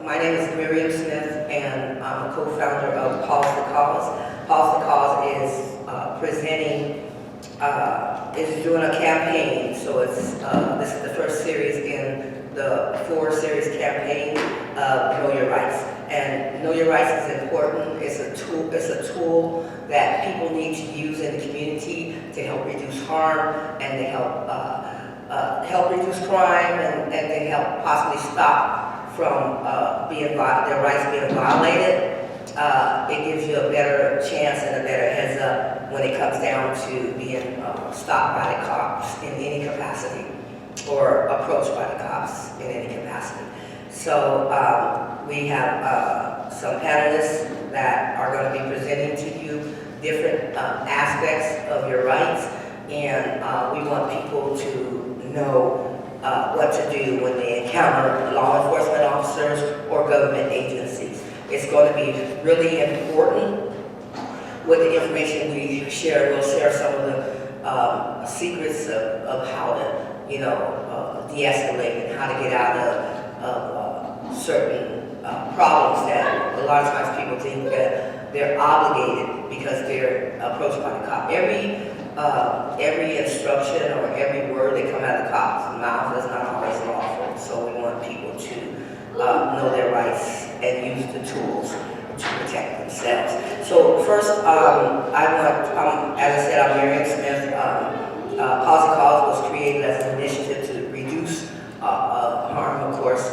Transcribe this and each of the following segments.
My name is Miriam Smith, and I'm a co-founder of Pause the Cause. Pause the Cause is is doing a campaign. So it's this is the first series in the 4-series campaign of Know Your Rights. And Know Your Rights is important. It's a tool that people need to use in the community to help reduce harm and to help reduce crime and to help possibly stop from their rights being violated. It gives you a better chance and a better heads up when it comes down to being stopped by the cops in any capacity or approached by the cops in any capacity. So we have some panelists that are going to be presenting to you different aspects of your rights, and we want people to know what to do when they encounter law enforcement officers or government agencies. It's going to be really important with the information we share. We'll share some of the secrets of how to, de-escalate and how to get out of certain problems that a lot of times people think that they're obligated because they're approached by the cop. Every instruction or every word that comes out of the cop's mouth is not always lawful. So we want people to know their rights and use the tools to protect themselves. So first, as I said, I'm Miriam Smith. Pause the Cause was created as an initiative to reduce harm, of course.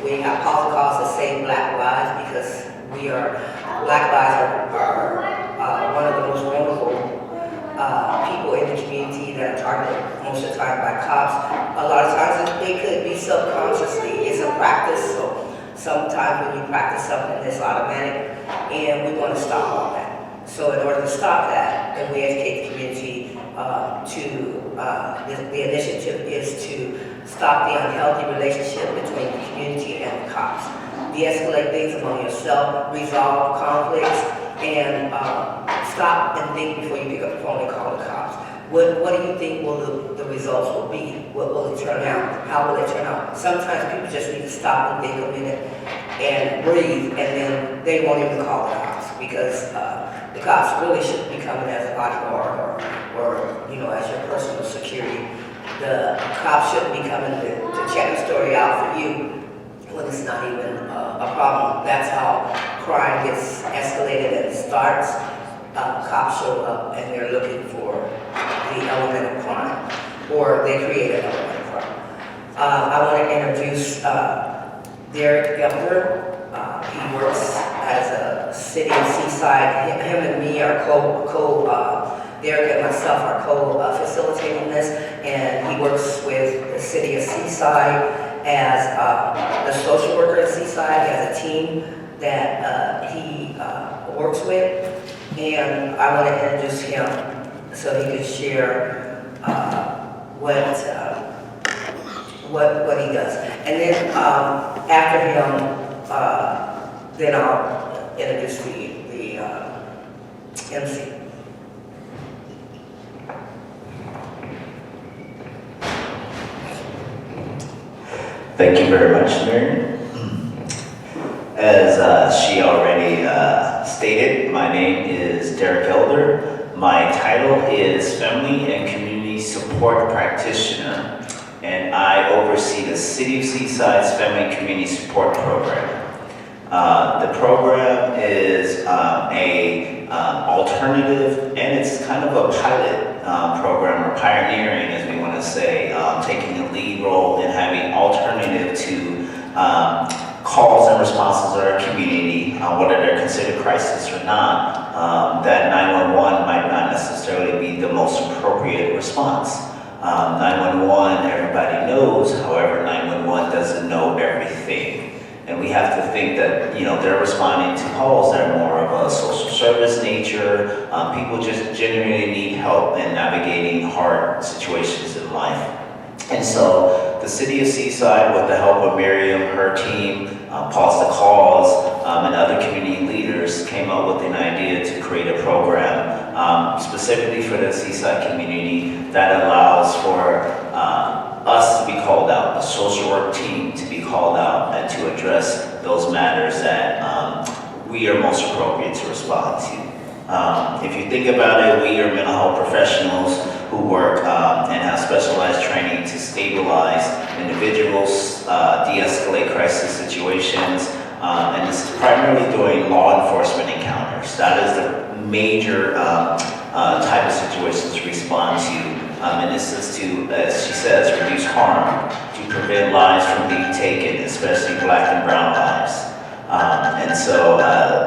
We have Pause the Cause to save Black lives because Black lives are one of the most vulnerable people in the community that are targeted most of the time by cops. A lot of times it could be subconsciously. It's a practice, so sometimes when you practice something, it's automatic, and we want to stop all that. So in order to stop that, and we educate the community the initiative is to stop the unhealthy relationship between the community and the cops. De-escalate things among yourself, resolve conflicts, and stop and think before you pick up the phone and call the cops. What do you think the results will be? What will it turn out? How will it turn out? Sometimes people just need to stop and think a minute and breathe, and then they won't even call the cops because the cops really shouldn't be coming as a bodyguard or as your personal security. The cops shouldn't be coming to check the story out for you when it's not even a problem. That's how crime gets escalated and starts. Cops show up and they're looking for the element of crime, or they create an element of crime. I want to introduce Derek Gelder. He works as a city of Seaside. Him and me are Derek and myself are co-facilitating this, and he works with the city of Seaside as a social worker at Seaside. He has a team that he works with, and I want to introduce him so he can share what he does. And then after him, then I'll introduce the MC. Thank you very much, Miriam. As she already stated, my name is Derek Elder. My title is Family and Community Support Practitioner, and I oversee the City of Seaside's Family and Community Support Program. The program is a alternative, and it's kind of a pilot program, or pioneering, as we want to say, taking a lead role in having alternative to calls and responses in our community, whether they're considered crisis or not, that 911 might not necessarily be the most appropriate response. 911, everybody knows, however, 911 doesn't know everything. And we have to think that, they're responding to calls that are more of a social service nature. People just genuinely need help in navigating hard situations in life. And so the City of Seaside, with the help of Miriam, her team, Pause the Cause, and other community leaders, came up with an idea to create a program specifically for the Seaside community that allows for us to be called out, the social work team to be called out and to address those matters that we are most appropriate to respond to. If you think about it, we are mental health professionals who work and have specialized training to stabilize individuals, de-escalate crisis situations, and this is primarily doing law enforcement encounters. That is the major type of situations to respond to. And this is to, as she says, reduce harm, to prevent lives from being taken, especially Black and brown lives. And so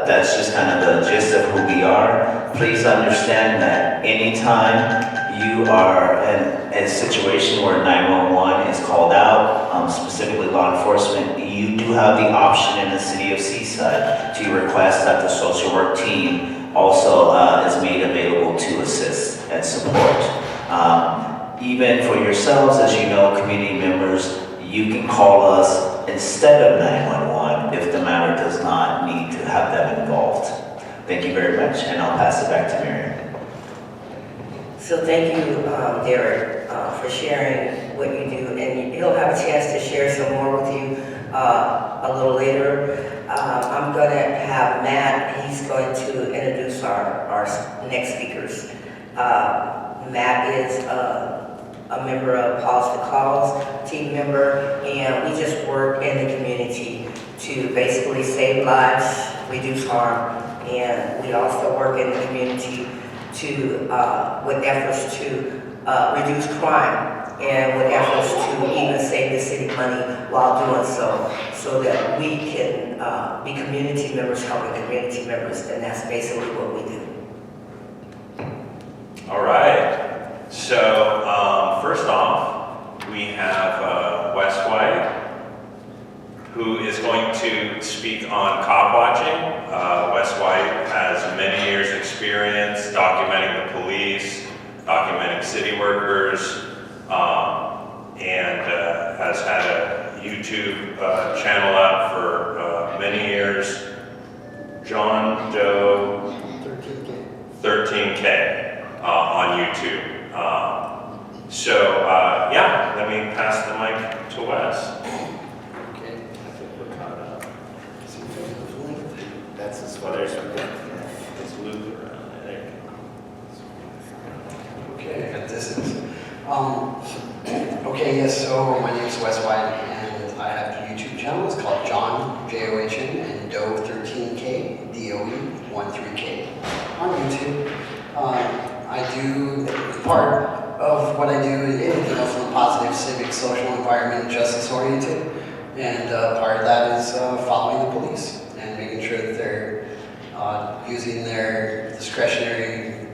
that's just kind of the gist of who we are. Please understand that anytime you are in a situation where 911 is called out, specifically law enforcement, you do have the option in the city of Seaside to request that the social work team also is made available to assist and support. Even for yourselves, as you know, community members, you can call us instead of 911 if the matter does not need to have them involved. Thank you very much, and I'll pass it back to Miriam. So thank you, Derek, for sharing what you do, and he'll have a chance to share some more with you a little later. I'm going to have Matt, he's going to introduce our next speakers. Matt is a member of Pause to Cause, team member, and we just work in the community to basically save lives, reduce harm, and we also work in the community to with efforts to reduce crime and with efforts to even save the city money while doing so that we can be community members helping community members, and that's basically what we do. All right, so first off, we have Wes White, who is going to speak on cop watching. Wes White has many years experience documenting the police, documenting city workers, and has had a YouTube channel out for many years. John Doe 13K on YouTube. Yeah, let me pass the mic to Wes. Okay, I think we're caught up. That's as far as we get. Let's loop around, I think. Okay, got distance. Okay, yes, so my name is Wes White, and I have a YouTube channel. It's called John, J-O-H-N, and Doe 13K, D-O-E 13K on YouTube. I do part of what I do is anything else from positive, civic, social, environment, justice oriented, and part of that is following the police and making sure that they're using their discretionary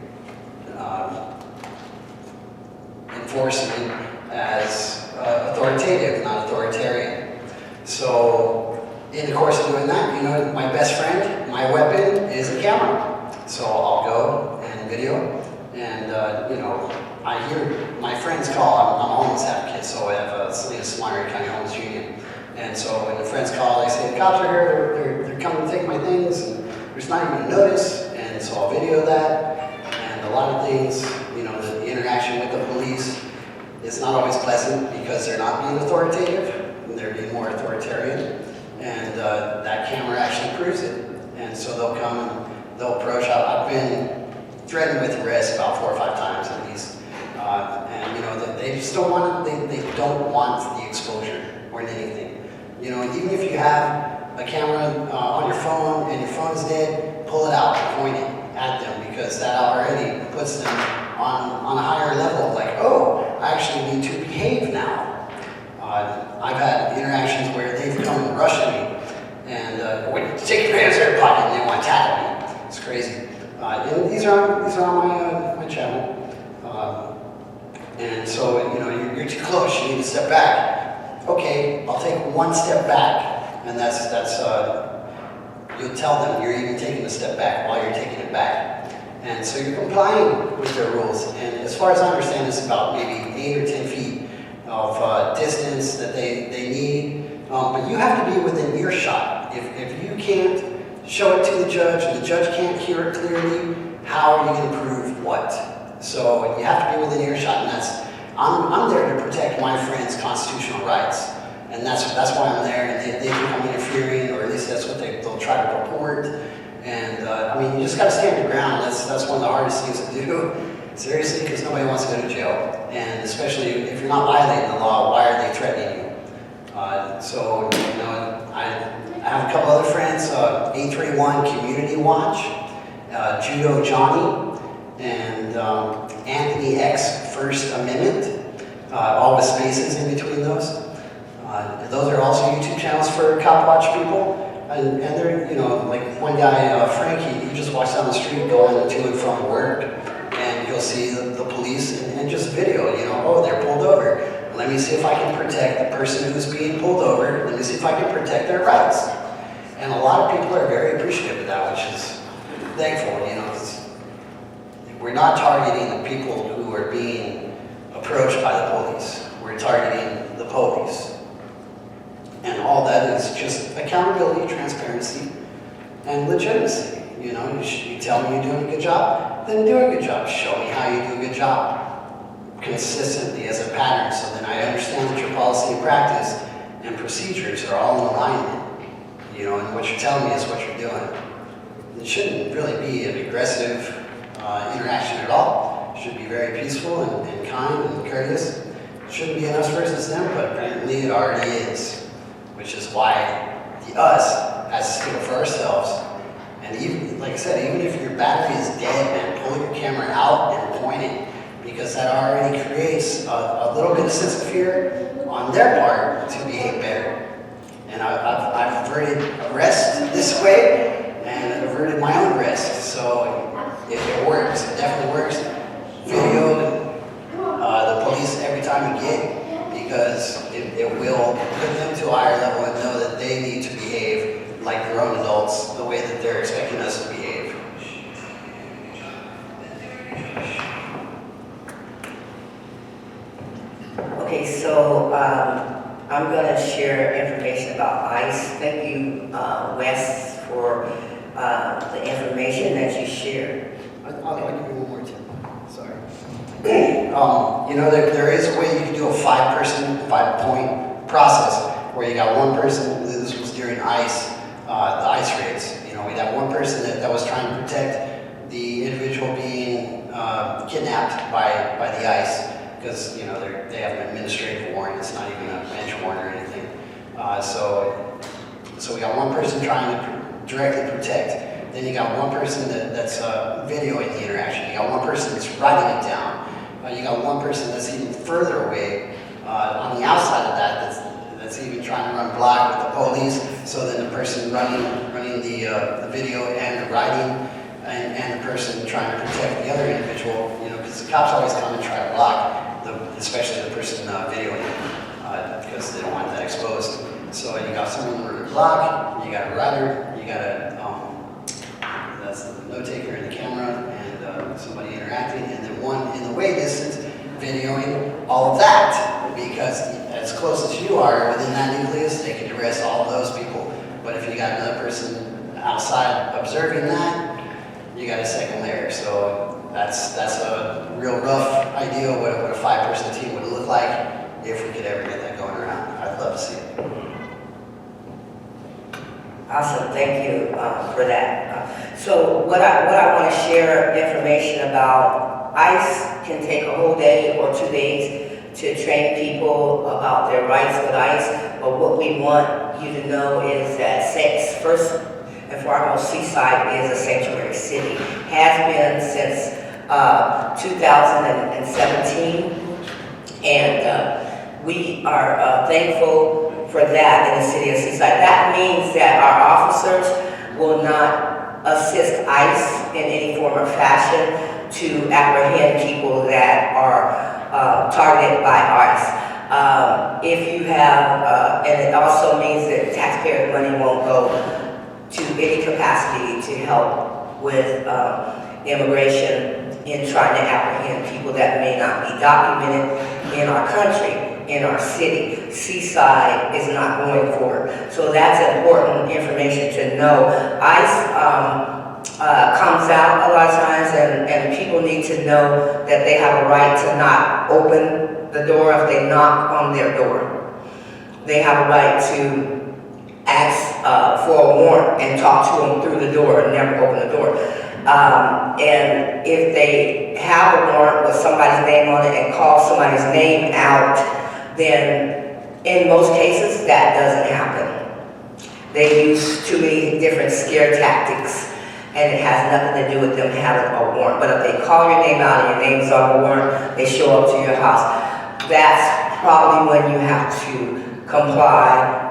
enforcement as authoritative, not authoritarian. So in the course of doing that, you know, my best friend, my weapon is a camera. So I'll go and video, and you know, I hear my friends call. I'm a homeless advocate, so I have Salinas Monterey County Homeless Union. And so when the friends call, they say, the cops are here, they're coming to take my things, and there's not even a notice. And so I'll video that, and a lot of things, you know, the interaction with the police is not always pleasant because they're not being authoritative, and they're being more authoritarian. And that camera actually proves it. And so they'll come and they'll approach. I've been threatened with arrest about 4 or 5 times at least. And you know, they just don't want it, they don't want the exposure or anything. You know, even if you have a camera on your phone and your phone is dead, pull it out and point it at them, because that already puts them on a higher level, like, oh, I actually need to behave now. I've had interactions where they've come and rushed me, and take your hands out of your pocket, and they want to tackle me. It's crazy. And these are on my channel. And so, you know, you're too close, you need to step back. Okay, I'll take one step back, and that's you'll tell them you're even taking a step back while you're taking it back. And so you're complying with their rules. And as far as I understand, it's about maybe 8 or 10 feet of distance that they need. But you have to be within earshot. If you can't show it to the judge, and the judge can't hear it clearly, how are you going to prove what? So you have to be within earshot, and I'm there to protect my friends' constitutional rights. And that's why I'm there, and they think I'm interfering, or at least that's what they'll try to report. And I mean, you just gotta stand your ground. That's one of the hardest things to do, seriously, because nobody wants to go to jail. And especially if you're not violating the law, why are they threatening you? So, you know, I have a couple other friends, 831 Community Watch, Judo Johnny, and Anthony X First Amendment, all with spaces in between those. Those are also YouTube channels for cop watch people. And they're, you know, like one guy, Frank, he just walks down the street going to and from work, and you'll see the police and just video, you know, oh, they're pulled over. Let me see if I can protect the person who's being pulled over. Let me see if I can protect their rights. And a lot of people are very appreciative of that, which is thankful, you know. We're not targeting the people who are being approached by the police. We're targeting the police. And all that is just accountability, transparency, and legitimacy. You know, you tell me you're doing a good job, then do a good job. Show me how you do a good job consistently as a pattern, so then I understand that your policy and practice and procedures are all in alignment. You know, and what you're telling me is what you're doing. It shouldn't really be an aggressive interaction at all. It should be very peaceful and kind and courteous. It shouldn't be an us versus them, but apparently it already is. Which is why the us has to stick up for ourselves. And even, like I said, even if your battery is dead, man, pull your camera out and point it, because that already creates a little bit of sense of fear on their part to behave better. And I've averted arrest this way, and averted my own arrest. So it works, it definitely works. Video the police every time you get, because it will put them to a higher level and know that they need to behave like grown adults the way that they're expecting us to behave. Okay, so I'm going to share information about ICE. Thank you, Wes, for the information that you shared. I'll give you one more tip. Sorry. You know, there is a way you can do a 5-point process where you got one person. This was during ICE, the ICE raids. You know, we'd have one person that was trying to protect the individual being kidnapped by the ICE, because, you know, they have an administrative warrant. It's not even a bench warrant or anything. So we got one person trying to directly protect. Then you got one person that's videoing the interaction. You got one person that's writing it down. You got one person that's even further away on the outside of that that's even trying to run block with the police. So then the person running the video and the writing, and the person trying to protect the other individual, you know, because the cops always come and try to block, especially the person videoing, because they don't want that exposed. So you got someone running a block, you got a writer, you got that's the note taker and the camera, and somebody interacting, and then one in the way distance videoing all of that, because as close as you are within that nucleus, they can arrest all of those people. But if you got another person outside observing that, you got a second layer. So that's a real rough idea of what a 5-person team would look like if we could ever get that going around. I'd love to see it. Awesome, thank you for that. So what I want to share information about, ICE can take a whole day or 2 days to train people about their rights with ICE, but what we want you to know is that first and foremost, Seaside is a sanctuary city, has been since 2017, and we are thankful for that in the city of Seaside. That means that our officers will not assist ICE in any form or fashion to apprehend people that are targeted by ICE. If you have, and it also means that taxpayer money won't go to any capacity to help with immigration in trying to apprehend people that may not be documented in our country, in our city. Seaside is not going for it. So that's important information to know. ICE comes out a lot of times, and people need to know that they have a right to not open the door if they knock on their door. they have a right to ask for a warrant and talk to them through the door and never open the door. And if they have a warrant with somebody's name on it and call somebody's name out, then in most cases that doesn't happen. They use too many different scare tactics, and it has nothing to do with them having a warrant. But if they call your name out and your name's on the warrant, they show up to your house. That's probably when you have to comply,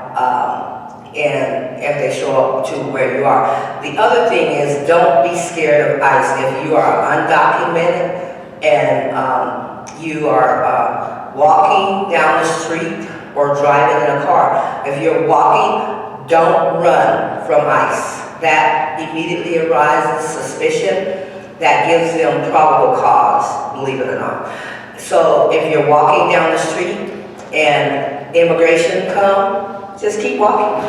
and if they show up to where you are. The other thing is, don't be scared of ICE. If you are undocumented and you are walking down the street or driving in a car, if you're walking, don't run from ICE. That immediately arises suspicion that gives them probable cause, believe it or not. So if you're walking down the street and immigration come, just keep walking.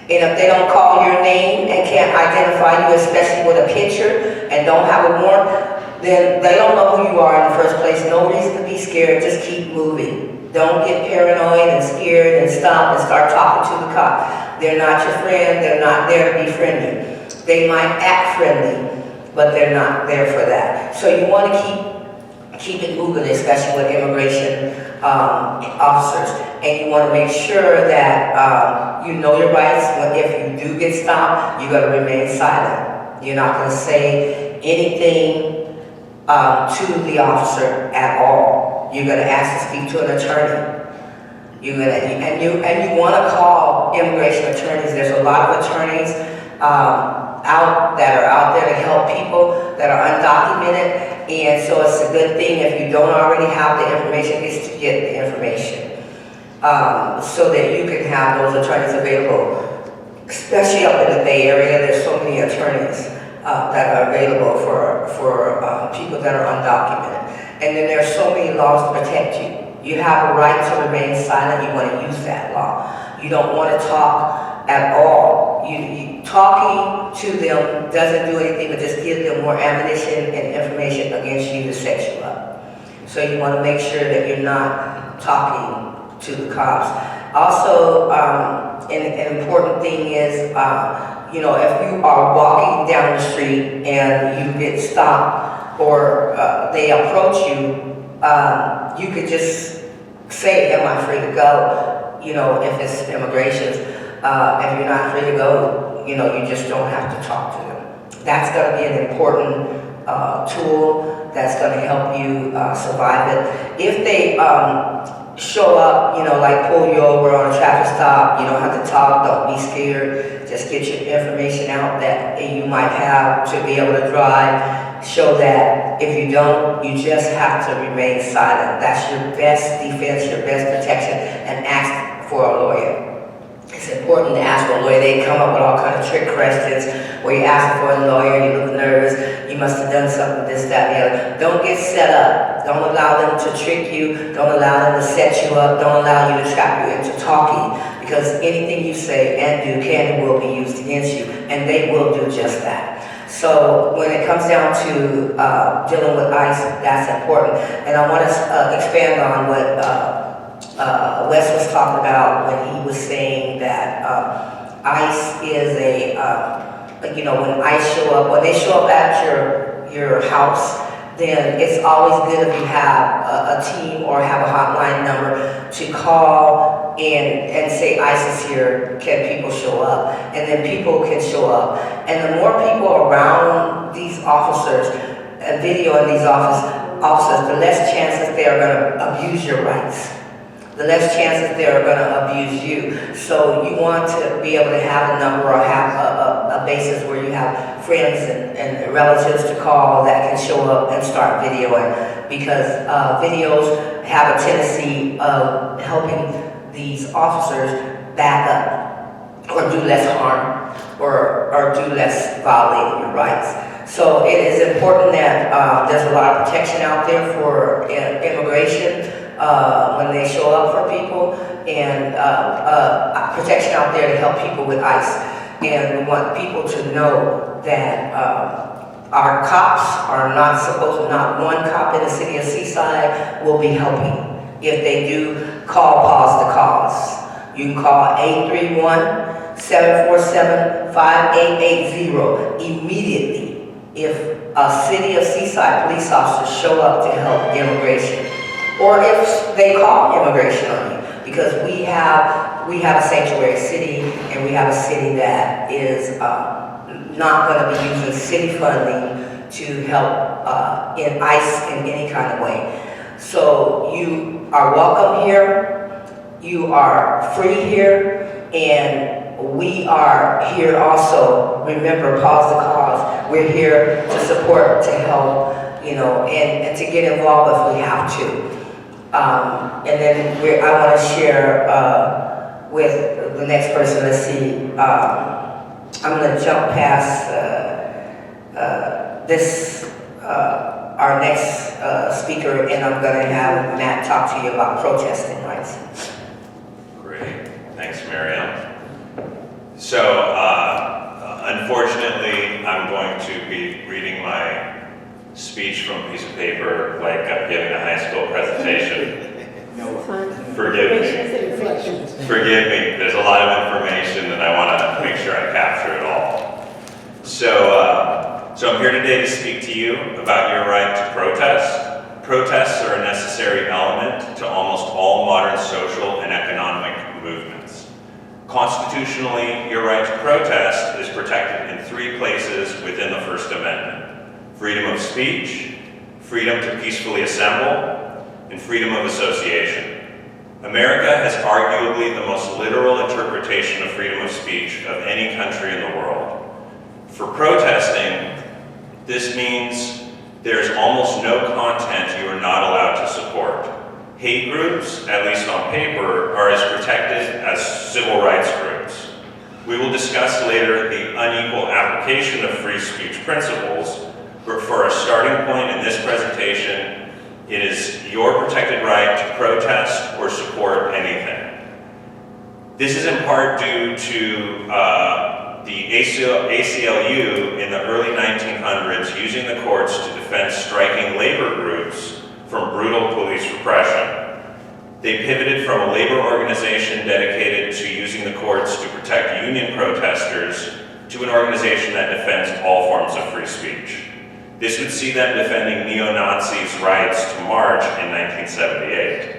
And if they don't call your name and can't identify you, especially with a picture, and don't have a warrant, then they don't know who you are in the first place. No reason to be scared, just keep moving. Don't get paranoid and scared and stop and start talking to the cop. They're not your friend, they're not there to be friendly. They might act friendly, but they're not there for that. So you want to keep it moving, especially with immigration officers. And you want to make sure that you know your rights. If you do get stopped, you got to remain silent. You're not going to say anything to the officer at all. You're going to ask to speak to an attorney. You want to call immigration attorneys. There's a lot of attorneys out there to help people that are undocumented. And so it's a good thing if you don't already have the information, is to get the information so that you can have those attorneys available. Especially up in the Bay Area, there's so many attorneys that are available for people that are undocumented. And then there's so many laws to protect you. You have a right to remain silent. You want to use that law. You don't want to talk at all. Talking to them doesn't do anything but just give them more ammunition and information against you to set you up. So you want to make sure that you're not talking to the cops. Also, an important thing is, if you are walking down the street and you get stopped or they approach you, you could just say, am I free to go? If it's immigration. If you're not free to go, you just don't have to talk to them. That's going to be an important tool that's going to help you survive it. If they show up, like pull you over on a traffic stop, you don't have to talk, don't be scared. Just get your information out that you might have to be able to drive. Show that. If you don't, you just have to remain silent. That's your best defense, your best protection, and ask for a lawyer. It's important to ask for a lawyer. They come up with all kinds of trick questions where you ask for a lawyer, you look nervous, you must have done something, this, that, and the other. Don't get set up. Don't allow them to trick you. Don't allow them to set you up. Don't allow you to trap you into talking, because anything you say and do can and will be used against you, and they will do just that. So when it comes down to dealing with ICE, that's important. And I want to expand on what Wes was talking about when he was saying that ICE is when ICE show up, when they show up at your house, then it's always good if you have a team or have a hotline number to call and say ICE is here, can people show up? And then people can show up. And the more people around these officers, videoing these officers, the less chances they are going to abuse your rights. The less chances they are going to abuse you. So you want to be able to have a number or have a basis where you have friends and relatives to call that can show up and start videoing, because videos have a tendency of helping these officers back up or do less harm or do less violating your rights. So it is important that there's a lot of protection out there for immigration when they show up for people, and protection out there to help people with ICE. And we want people to know that our cops are not one cop in the city of Seaside will be helping if they do pause the cause. You can call 831-747-5880 immediately if a City of Seaside police officers show up to help immigration, or if they call immigration on you, because we have a sanctuary city, and we have a city that is not going to be using city funding to help in ICE in any kind of way. So you are welcome here. You are free here, and we are here also. Remember, pause the cause. We're here to support, to help, you know, and to get involved if we have to. And then I want to share with the next person. Let's see. I'm going to jump past our next speaker, and I'm going to have Matt talk to you about protesting rights. Great, thanks, Miriam. So, unfortunately, I'm going to be reading my speech from a piece of paper like I'm giving a high school presentation. Forgive me. Forgive me. There's a lot of information, and I want to make sure I capture it all. So I'm here today to speak to you about your right to protest. Protests are a necessary element to almost all modern social and economic movements. Constitutionally, your right to protest is protected in 3 places within the First Amendment: freedom of speech, freedom to peacefully assemble, and freedom of association. America has arguably the most literal interpretation of freedom of speech of any country in the world. For protesting, this means there's almost no content you are not allowed to support. Hate groups, at least on paper, are as protected as civil rights groups. We will discuss later the unequal application of free speech principles, but for a starting point in this presentation, it is your protected right to protest or support anything. This is in part due to the ACLU in the early 1900s using the courts to defend striking labor groups from brutal police repression. They pivoted from a labor organization dedicated to using the courts to protect union protesters to an organization that defends all forms of free speech. This would see them defending neo-Nazis' rights to march in 1978.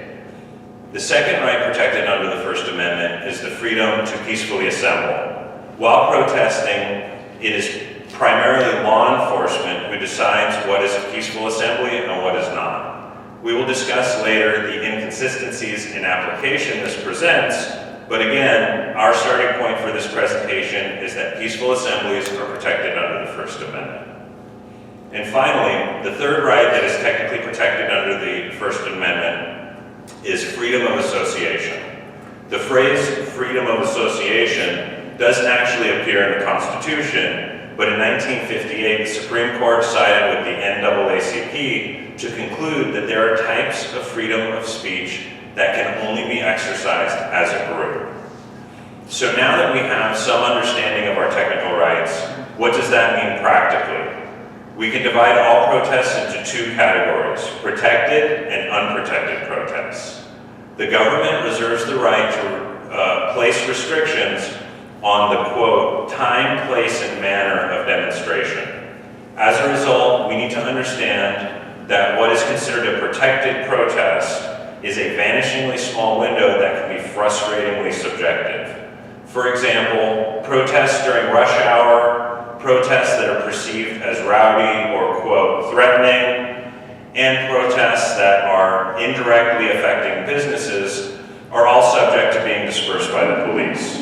The second right protected under the First Amendment is the freedom to peacefully assemble. While protesting, it is primarily law enforcement who decides what is a peaceful assembly and what is not. We will discuss later the inconsistencies in application this presents, but again, our starting point for this presentation is that peaceful assemblies are protected under the First Amendment. And finally, the third right that is technically protected under the First Amendment is freedom of association. The phrase freedom of association doesn't actually appear in the Constitution, but in 1958, the Supreme Court sided with the NAACP to conclude that there are types of freedom of speech that can only be exercised as a group. So now that we have some understanding of our technical rights, what does that mean practically? We can divide all protests into 2 categories: protected and unprotected protests. The government reserves the right to place restrictions on the, quote, time, place, and manner of demonstration. As a result, we need to understand that what is considered a protected protest is a vanishingly small window that can be frustratingly subjective. For example, protests during rush hour, protests that are perceived as rowdy or, quote, threatening, and protests that are indirectly affecting businesses are all subject to being dispersed by the police.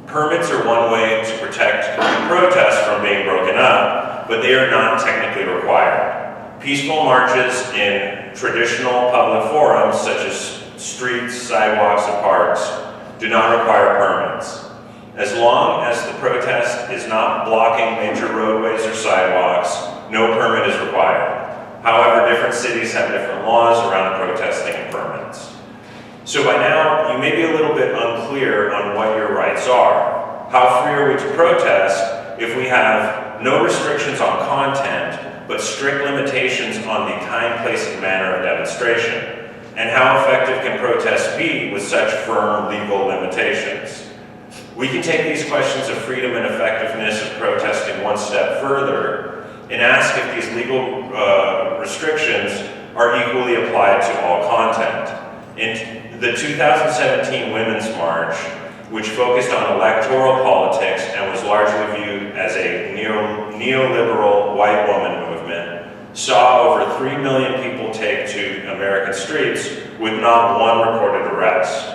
Permits are one way to protect protests from being broken up, but they are not technically required. Peaceful marches in traditional public forums, such as streets, sidewalks, and parks, do not require permits. As long as the protest is not blocking major roadways or sidewalks, no permit is required. However, different cities have different laws around protesting and permits. So by now, you may be a little bit unclear on what your rights are. How free are we to protest if we have no restrictions on content, but strict limitations on the time, place, and manner of demonstration? And how effective can protest be with such firm legal limitations? We can take these questions of freedom and effectiveness of protesting one step further and ask if these legal restrictions are equally applied to all content. In the 2017 Women's March, which focused on electoral politics and was largely viewed as a neoliberal white woman movement, saw over 3 million people take to American streets with not one recorded arrest.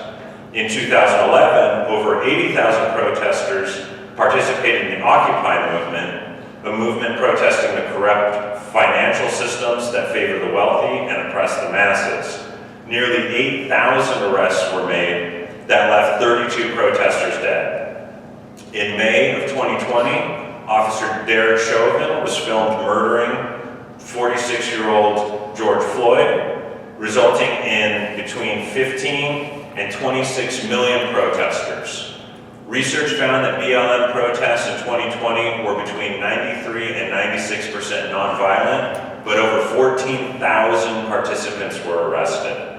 In 2011, over 80,000 protesters participated in the Occupy movement, a movement protesting the corrupt financial systems that favor the wealthy and oppress the masses. Nearly 8,000 arrests were made that left 32 protesters dead. In May of 2020, Officer Derek Chauvin was filmed murdering 46-year-old George Floyd, resulting in between 15 and 26 million protesters. Research found that BLM protests in 2020 were between 93 and 96% nonviolent, but over 14,000 participants were arrested.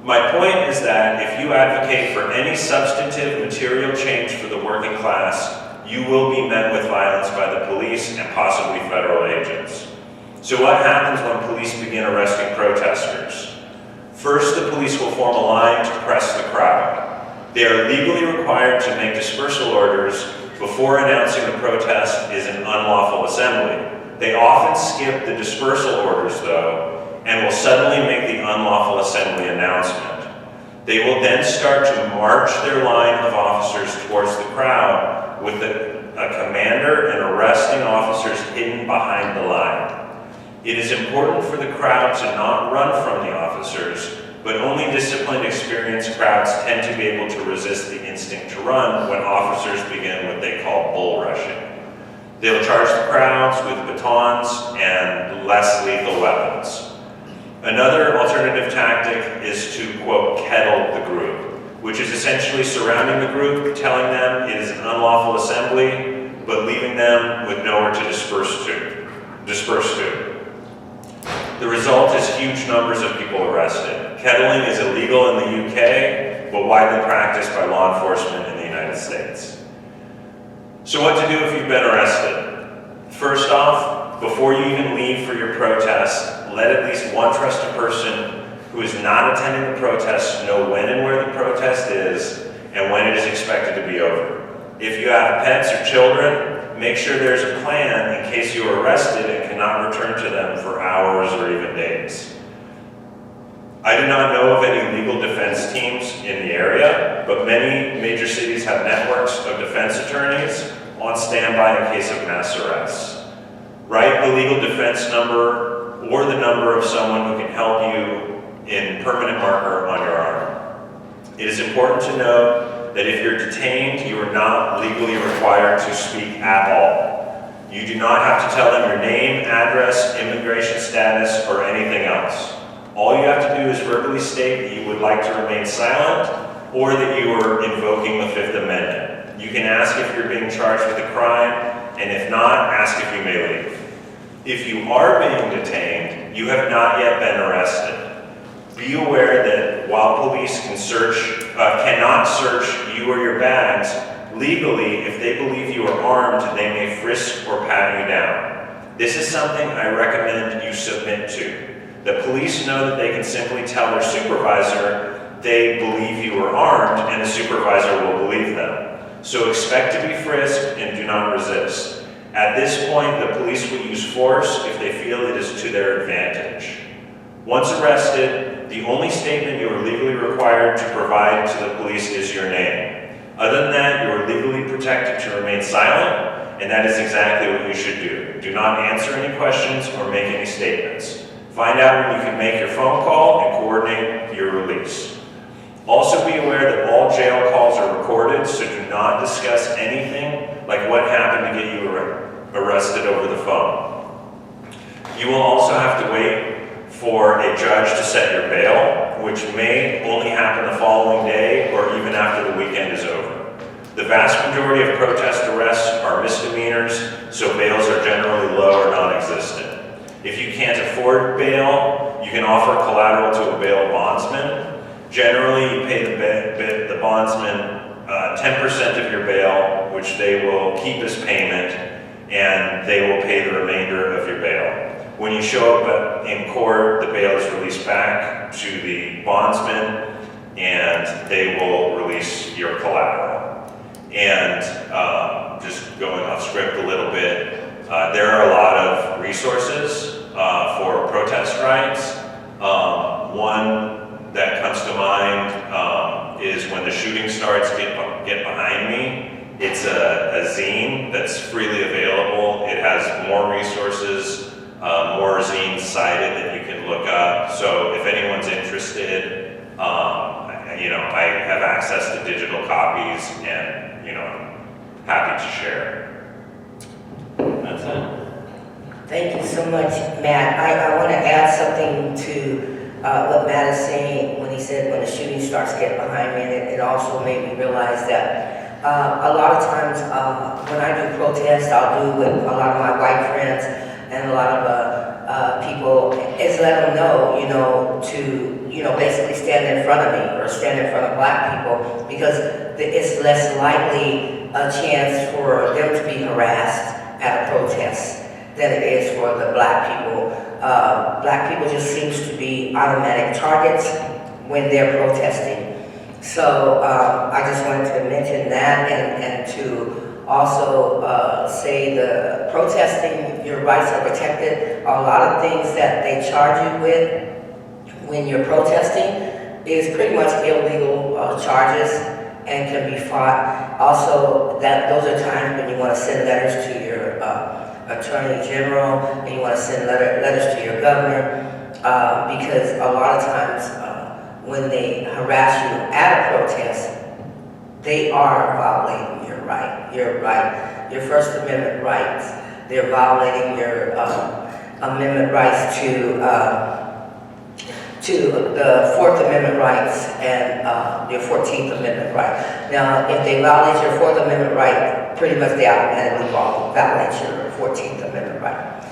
My point is that if you advocate for any substantive material change for the working class, you will be met with violence by the police and possibly federal agents. So what happens when police begin arresting protesters? First, the police will form a line to press the crowd. They are legally required to make dispersal orders before announcing the protest is an unlawful assembly. They often skip the dispersal orders, though, and will suddenly make the unlawful assembly announcement. They will then start to march their line of officers towards the crowd with a commander and arresting officers hidden behind the line. It is important for the crowd to not run from the officers, but only disciplined, experienced crowds tend to be able to resist the instinct to run when officers begin what they call bull rushing. They'll charge the crowds with batons and less lethal weapons. Another alternative tactic is to, quote, kettle the group, which is essentially surrounding the group, telling them it is an unlawful assembly, but leaving them with nowhere to disperse to. The result is huge numbers of people arrested. Kettling is illegal in the UK, but widely practiced by law enforcement in the United States. So what to do if you've been arrested? First off, before you even leave for your protest, let at least one trusted person who is not attending the protest know when and where the protest is and when it is expected to be over. If you have pets or children, make sure there's a plan in case you are arrested and cannot return to them for hours or even days. I do not know of any legal defense teams in the area, but many major cities have networks of defense attorneys on standby in case of mass arrests. Write the legal defense number or the number of someone who can help you in permanent marker on your arm. It is important to know that if you're detained, you are not legally required to speak at all. You do not have to tell them your name, address, immigration status, or anything else. All you have to do is verbally state that you would like to remain silent or that you are invoking the Fifth Amendment. You can ask if you're being charged with a crime, and if not, ask if you may leave. If you are being detained, you have not yet been arrested. Be aware that while police cannot search you or your bags, legally, if they believe you are armed, they may frisk or pat you down. This is something I recommend you submit to. The police know that they can simply tell their supervisor they believe you are armed, and the supervisor will believe them. So expect to be frisked and do not resist. At this point, the police will use force if they feel it is to their advantage. Once arrested, the only statement you are legally required to provide to the police is your name. Other than that, you are legally protected to remain silent, and that is exactly what you should do. Do not answer any questions or make any statements. Find out when you can make your phone call and coordinate your release. Also be aware that all jail calls are recorded, so do not discuss anything like what happened to get you arrested over the phone. You will also have to wait for a judge to set your bail, which may only happen the following day or even after the weekend is over. The vast majority of protest arrests are misdemeanors, so bails are generally low or non-existent. If you can't afford bail, you can offer collateral to a bail bondsman. Generally, you pay the bondsman 10% of your bail, which they will keep as payment, and they will pay the remainder of your bail. When you show up in court, the bail is released back to the bondsman, and they will release your collateral. And just going off script a little bit, there are a lot of resources for protest rights. One that comes to mind is When the Shooting Starts, Get Behind Me. It's a zine that's freely available. It has more resources, more zines cited that you can look up. So if anyone's interested, I have access to digital copies, and I'm happy to share. That's it. Thank you so much, Matt. I want to add something to what Matt is saying when he said when the shooting starts getting behind me, and it also made me realize that a lot of times when I do protests, I'll do with a lot of my white friends and a lot of people, is let them know, to basically stand in front of me or stand in front of black people, because it's less likely a chance for them to be harassed at a protest than it is for the black people. Black people just seems to be automatic targets when they're protesting. So I just wanted to mention that, and to also say the protesting, your rights are protected. A lot of things that they charge you with when you're protesting is pretty much illegal charges and can be fought. Also, those are times when you want to send letters to your Attorney General, and you want to send letters to your governor, because a lot of times when they harass you at a protest, they are violating your First Amendment rights. They're violating your amendment rights to the Fourth Amendment rights and your 14th Amendment right. Now, if they violate your Fourth Amendment right, pretty much they automatically violate your 14th Amendment right.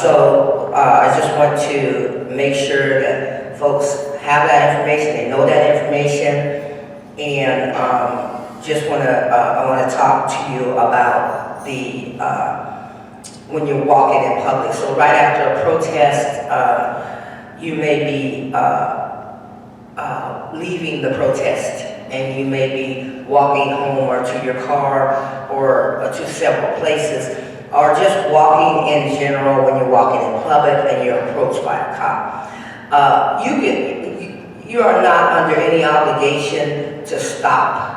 So I just want to make sure that folks have that information, they know that information, and I want to talk to you about the when you're walking in public. So right after a protest, you may be leaving the protest, and you may be walking home or to your car or to several places, or just walking in general when you're walking in public and you're approached by a cop. You are not under any obligation to stop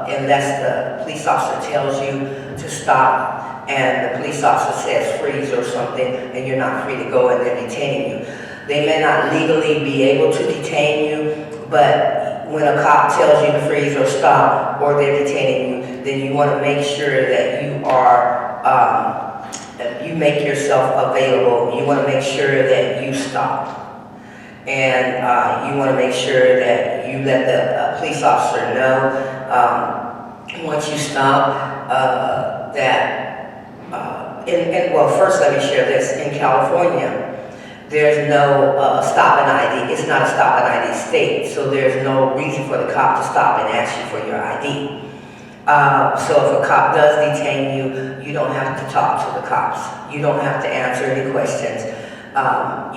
unless the police officer tells you to stop, and the police officer says freeze or something, and you're not free to go and they're detaining you. They may not legally be able to detain you, but when a cop tells you to freeze or stop, or they're detaining you, then you want to make sure that you make yourself available. You want to make sure that you stop. And you want to make sure that you let the police officer know once you stop well, first let me share this. In California, there's no stop and ID. It's not a stop and ID state, so there's no reason for the cop to stop and ask you for your ID. So if a cop does detain you, you don't have to talk to the cops. You don't have to answer any questions.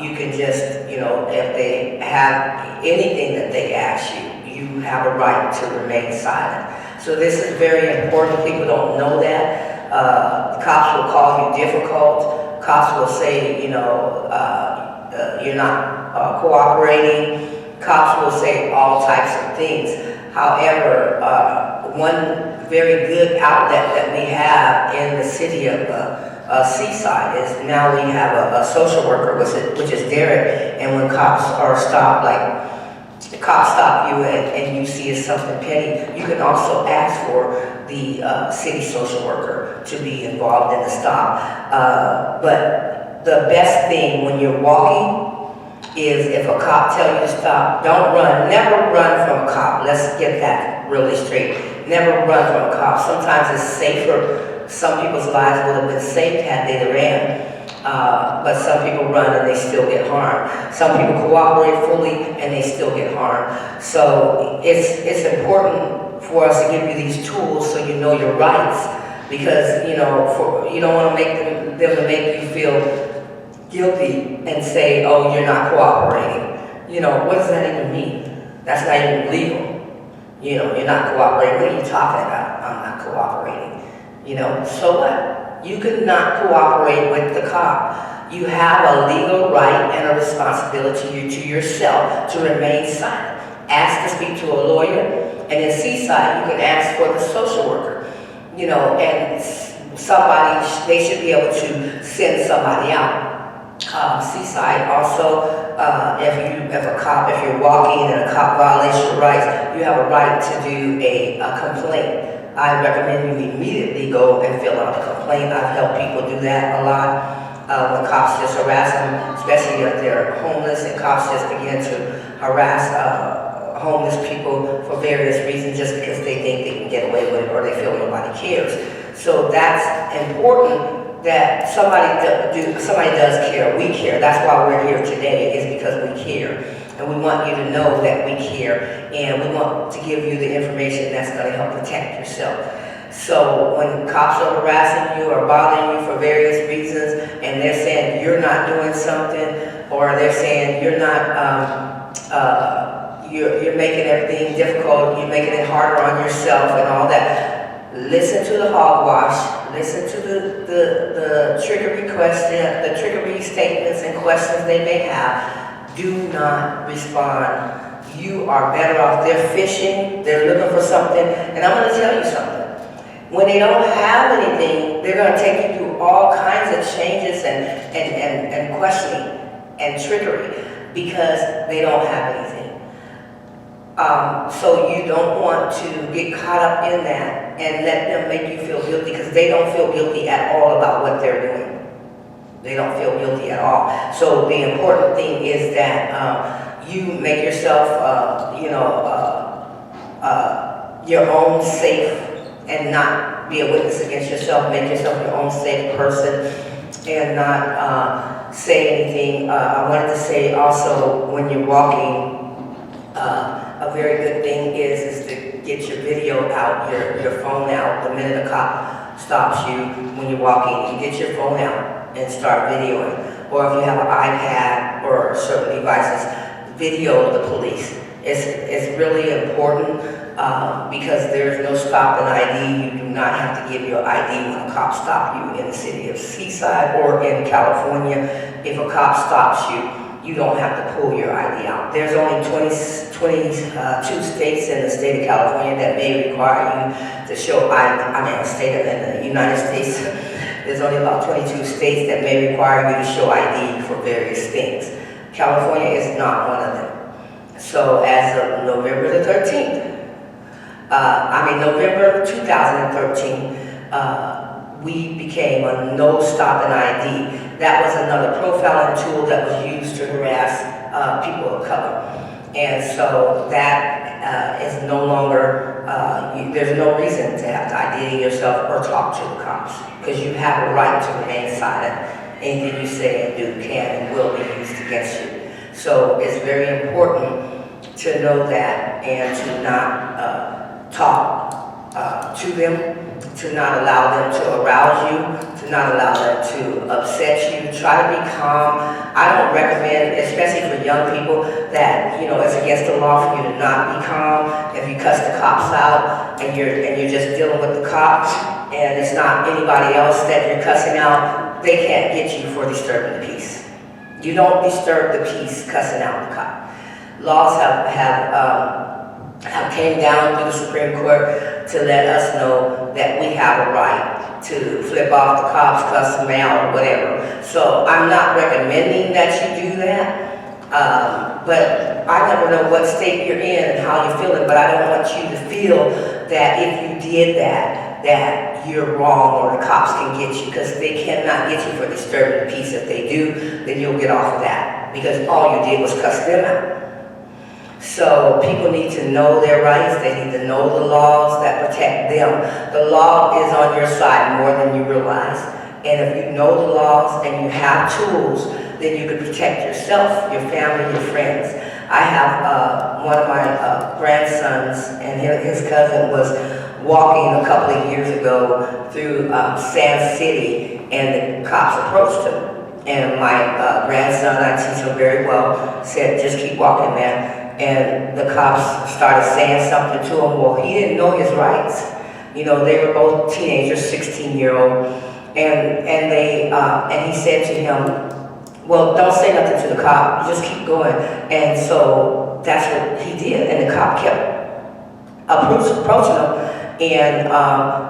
You can just, if they have anything that they ask you, you have a right to remain silent. So this is very important. People don't know that. Cops will call you difficult. Cops will say, you're not cooperating. Cops will say all types of things. However, one very good outlet that we have in the city of Seaside is now we have a social worker, which is Derek, and when cops are stopped, like the cops stop you and you see something petty, you can also ask for the city social worker to be involved in the stop. But the best thing when you're walking is if a cop tells you to stop, don't run. Never run from a cop. Let's get that really straight. Never run from a cop. Sometimes it's safer. Some people's lives would have been saved had they ran. But some people run and they still get harmed. Some people cooperate fully and they still get harmed. So it's important for us to give you these tools so you know your rights, because you don't want to make them to make you feel guilty and say, oh, you're not cooperating. What does that even mean? That's not even legal. You're not cooperating. What are you talking about? I'm not cooperating. So what? You could not cooperate with the cop. You have a legal right and a responsibility to yourself to remain silent. Ask to speak to a lawyer, and in Seaside, you can ask for the social worker. And somebody, they should be able to send somebody out. Seaside also, if you're walking and a cop violates your rights, you have a right to do a complaint. I recommend you immediately go and fill out a complaint. I've helped people do that a lot. When cops just harass them, especially if they're homeless, and cops just begin to harass homeless people for various reasons just because they think they can get away with it or they feel nobody cares. So that's important, that somebody does care. We care. That's why we're here today, is because we care. And we want you to know that we care, and we want to give you the information that's going to help protect yourself. So when cops are harassing you or bothering you for various reasons, and they're saying you're not doing something, or they're saying you're not, you're making everything difficult, you're making it harder on yourself and all that, listen to the hogwash. Listen to the trickery statements and questions they may have. Do not respond. You are better off. They're fishing. They're looking for something. And I'm going to tell you something. When they don't have anything, they're going to take you through all kinds of changes and questioning and trickery because they don't have anything. So you don't want to get caught up in that and let them make you feel guilty, because they don't feel guilty at all about what they're doing. They don't feel guilty at all. So the important thing is that you make yourself, your own safe, and not be a witness against yourself. Make yourself your own safe person and not say anything. I wanted to say also, when you're walking, a very good thing is to get your video out, your phone out. The minute a cop stops you when you're walking, you get your phone out and start videoing. Or if you have an iPad or certain devices, video the police. It's really important because there's no stopping ID. You do not have to give your ID when a cop stops you in the city of Seaside or in California. If a cop stops you, you don't have to pull your ID out. There's only 22 states in the state of California that may require you to show ID. In the United States, there's only about 22 states that may require you to show ID for various things. California is not one of them. So as of November the 13th, November 2013, we became a no stopping ID. That was another profiling tool that was used to harass people of color. And so that is no longer, there's no reason to have to ID yourself or talk to the cops, because you have a right to remain silent. Anything you say and do can and will be used against you. So it's very important to know that, and to not talk to them, to not allow them to arouse you, to not allow them to upset you. Try to be calm. I don't recommend, especially for young people, that it's against the law for you to not be calm. If you cuss the cops out and you're just dealing with the cops and it's not anybody else that you're cussing out, they can't get you for disturbing the peace. You don't disturb the peace cussing out the cop. Laws have came down through the Supreme Court to let us know that we have a right to flip off the cops, cuss them out, or whatever. So I'm not recommending that you do that, but I never know what state you're in and how you're feeling, but I don't want you to feel that if you did that you're wrong or the cops can get you, because they cannot get you for disturbing the peace. If they do, then you'll get off of that, because all you did was cuss them out. So people need to know their rights. They need to know the laws that protect them. The law is on your side more than you realize. And if you know the laws and you have tools, then you can protect yourself, your family, your friends. I have one of my grandsons and his cousin was walking a couple of years ago through Sand City, and the cops approached him. And my grandson, I teach him very well, said, just keep walking, man. And the cops started saying something to him. Well, he didn't know his rights. You know, they were both teenagers, 16-year-old. And he said to him, well, don't say nothing to the cop, just keep going. And so that's what he did. And the cop kept approaching him. And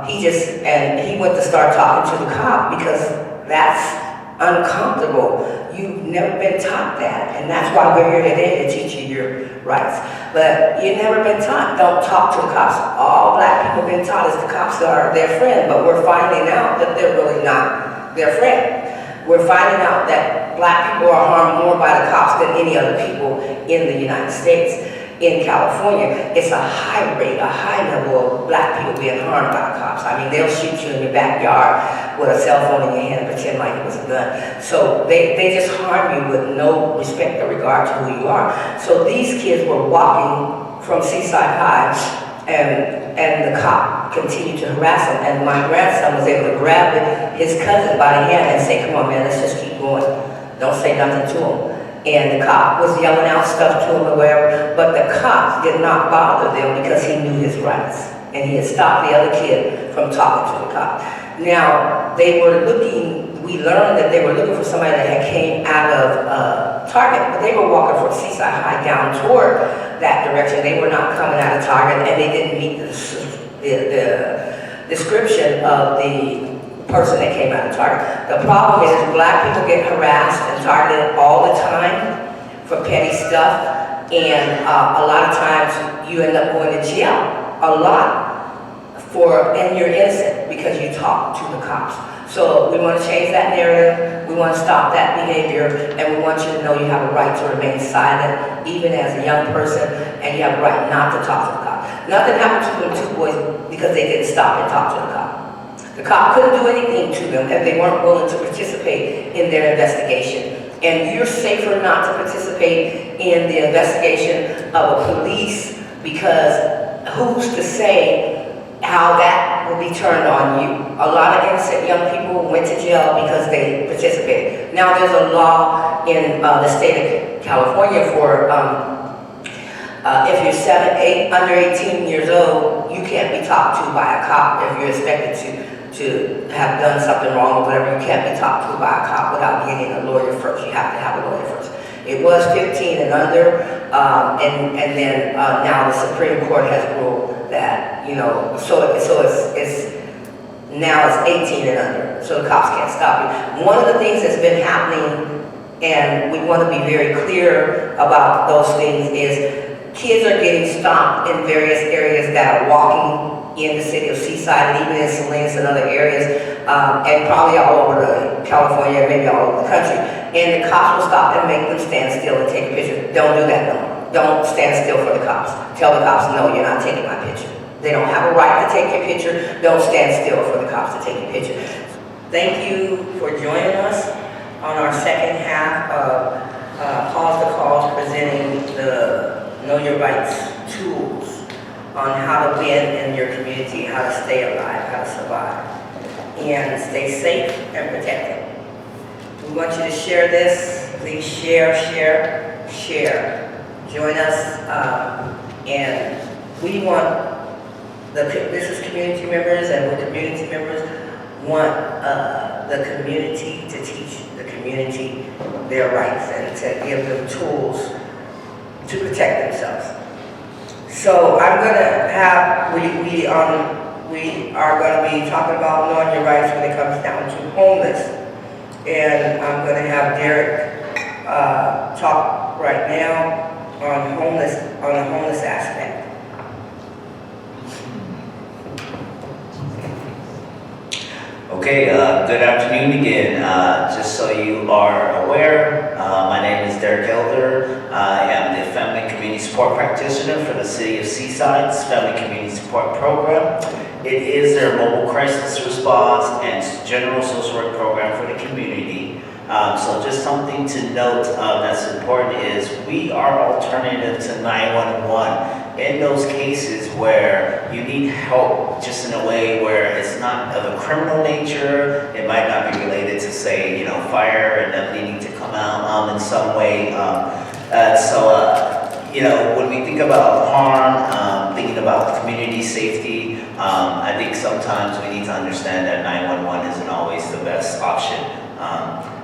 he went to start talking to the cop because that's uncomfortable. You've never been taught that, and that's why we're here today to teach you your rights. But you've never been taught, don't talk to the cops. All black people have been taught is the cops are their friend, but we're finding out that they're really not their friend. We're finding out that black people are harmed more by the cops than any other people in the United States. In California, it's a high rate, a high level of black people being harmed by the cops. I mean, they'll shoot you in your backyard with a cell phone in your hand and pretend like it was a gun. So they just harm you with no respect or regard to who you are. So these kids were walking from Seaside High, and the cop continued to harass them. And my grandson was able to grab his cousin by the hand and say, come on, man, let's just keep going. Don't say nothing to him. And the cop was yelling out stuff to him or whatever, but the cop did not bother them because he knew his rights. And he had stopped the other kid from talking to the cop. Now, we learned that they were looking for somebody that had came out of Target, but they were walking from Seaside High down toward that direction. They were not coming out of Target, and they didn't meet the description of the person that came out of Target. The problem is black people get harassed and targeted all the time for petty stuff, and a lot of times you end up going to jail a lot and you're innocent because you talk to the cops. So we want to change that narrative, we want to stop that behavior, and we want you to know you have a right to remain silent, even as a young person, and you have a right not to talk to the cop. Nothing happened to them two boys because they didn't stop and talk to the cop. The cop couldn't do anything to them if they weren't willing to participate in their investigation. And you're safer not to participate in the investigation of a police because who's to say how that will be turned on you? A lot of innocent young people went to jail because they participated. Now there's a law in the state of California for if you're under 18 years old, you can't be talked to by a cop if you're expected to have done something wrong or whatever. You can't be talked to by a cop without getting a lawyer first. You have to have a lawyer first. It was 15 and under, and then now the Supreme Court has ruled that, you know, so it's now it's 18 and under, so the cops can't stop you. One of the things that's been happening, and we want to be very clear about those things, is kids are getting stopped in various areas that are walking in the city of Seaside, and even in Salinas and other areas, and probably all over California, maybe all over the country. And the cops will stop and make them stand still and take a picture. Don't do that no more. Don't stand still for the cops. Tell the cops, no, you're not taking my picture. They don't have a right to take your picture. Don't stand still for the cops to take your picture. Thank you for joining us on our second half of Pause the Calls, presenting the Know Your Rights tools on how to win in your community, how to stay alive, how to survive, and stay safe and protected. We want you to share this. Please share. Join us, and we want this is community members, and we community members want the community to teach the community their rights and to give them tools to protect themselves. So I'm going to have, we are going to be talking about knowing your rights when it comes down to homeless. And I'm going to have Derek talk right now on the homeless aspect. Okay, good afternoon again. Just so you are aware, my name is Derek Elder. I am the Family Community Support Practitioner for the City of Seaside's Family Community Support Program. It is their mobile crisis response and general social work program for the community. So just something to note that's important is we are alternative to 911 in those cases where you need help just in a way where it's not of a criminal nature. It might not be related to, say, fire and them needing to come out in some way. When we think about harm, thinking about community safety, I think sometimes we need to understand that 911 isn't always the best option.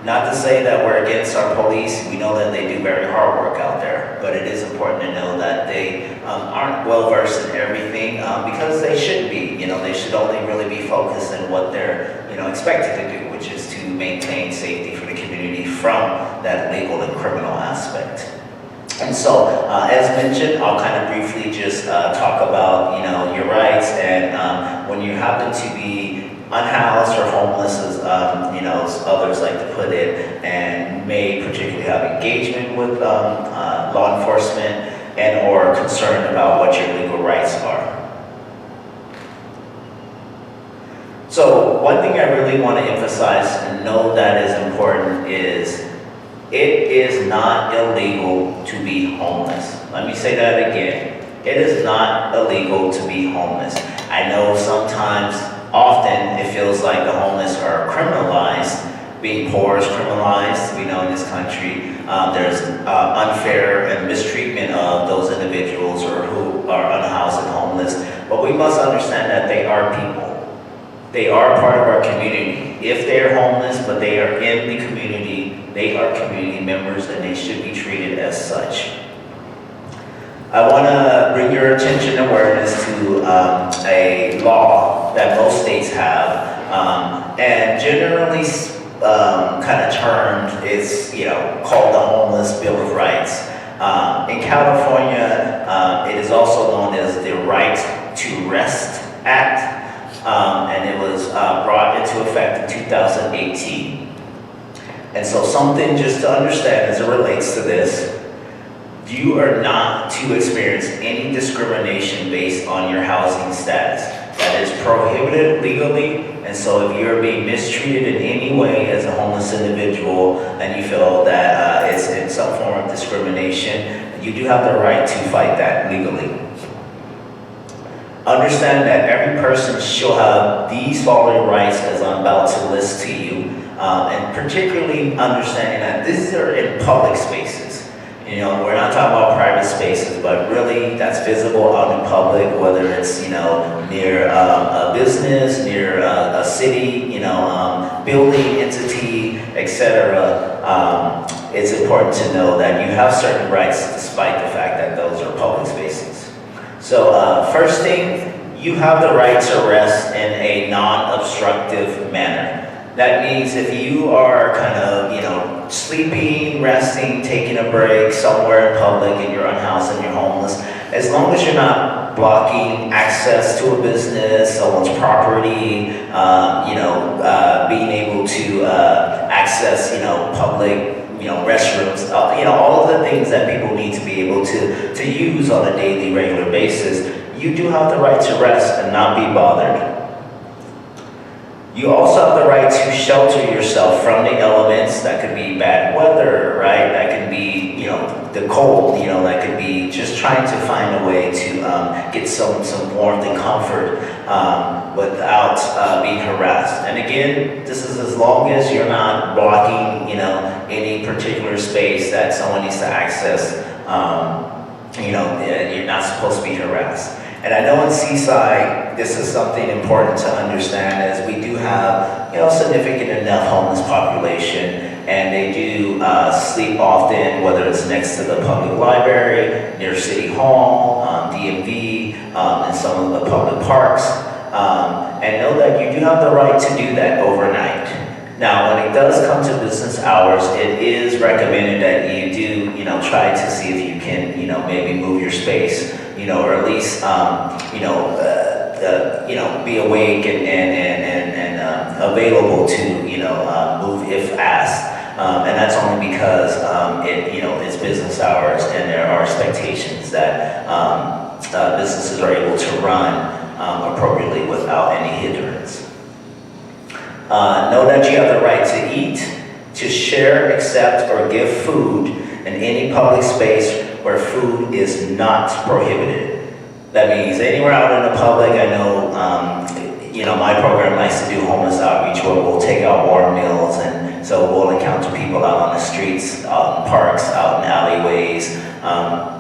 Not to say that we're against our police. We know that they do very hard work out there, but it is important to know that they aren't well versed in everything because they shouldn't be. They should only really be focused on what they're expected to do, which is to maintain safety for the community from that legal and criminal aspect. And so, as mentioned, I'll kind of briefly just talk about your rights and when you happen to be unhoused or homeless, as others like to put it, and may particularly have engagement with law enforcement and or concerned about what your legal rights are. So one thing I really want to emphasize and know that is important is it is not illegal to be homeless. Let me say that again. It is not illegal to be homeless. I know sometimes, often, it feels like the homeless are criminalized. Being poor is criminalized, we know in this country. There's unfair and mistreatment of those individuals or who are unhoused and homeless. But we must understand that they are people. They are part of our community. If they are homeless, but they are in the community, they are community members and they should be treated as such. I want to bring your attention and awareness to a law that most states have, and generally kind of termed is called the Homeless Bill of Rights. In California, it is also known as the Right to Rest Act, and it was brought into effect in 2018. And so something just to understand as it relates to this, you are not to experience any discrimination based on your housing status. That is prohibited legally, and so if you're being mistreated in any way as a homeless individual and you feel that it's in some form of discrimination, you do have the right to fight that legally. Understand that every person shall have these following rights as I'm about to list to you, and particularly understanding that these are in public spaces. We're not talking about private spaces, but really that's visible out in public, whether it's, near a business, near a city, building entity, etc. It's important to know that you have certain rights despite the fact that those are public spaces. So first thing, you have the right to rest in a non-obstructive manner. That means if you are kind of, sleeping, resting, taking a break somewhere in public and you're unhoused and you're homeless, as long as you're not blocking access to a business, someone's property, being able to access, public, restrooms, all of the things that people need to be able to use on a daily, regular basis, you do have the right to rest and not be bothered. You also have the right to shelter yourself from the elements. That could be bad weather, right? That could be, the cold, that could be just trying to find a way to get some warmth and comfort without being harassed. And again, this is as long as you're not blocking, any particular space that someone needs to access, you're not supposed to be harassed. And I know in Seaside, this is something important to understand as we do have, significant enough homeless population, and they do sleep often, whether it's next to the public library, near City Hall, DMV, and some of the public parks. And know that you do have the right to do that overnight. Now, when it does come to business hours, it is recommended that you do, try to see if you can, maybe move your space, or at least, be awake and available to, move if asked. And that's only because it's business hours and there are expectations that businesses are able to run appropriately without any hindrance. Know that you have the right to eat, to share, accept, or give food in any public space where food is not prohibited. That means anywhere out in the public. I know, my program likes to do homeless outreach where we'll take out warm meals, and so we'll encounter people out on the streets, out in parks, out in alleyways,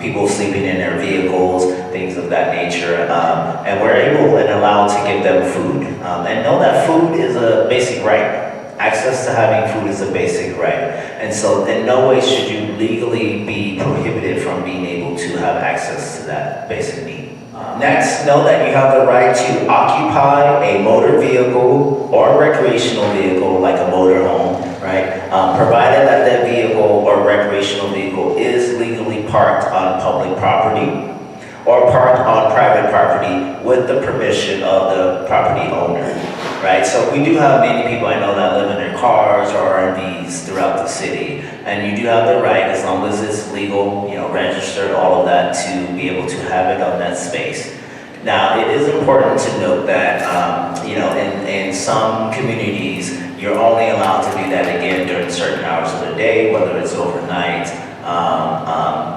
people sleeping in their vehicles, things of that nature, and we're able and allowed to give them food. And know that food is a basic right. Access to having food is a basic right. And so in no way should you legally be prohibited from being able to have access to that basic need. Next, know that you have the right to occupy a motor vehicle or recreational vehicle like a motor home, right? Provided that that vehicle or recreational vehicle is legally parked on public property or parked on private property with the permission of the property owner, right? So we do have many people I know that live in their cars or RVs throughout the city, and you do have the right, as long as it's legal, registered, all of that, to be able to have it on that space. Now, it is important to note that, in some communities, you're only allowed to do that again during certain hours of the day, whether it's overnight.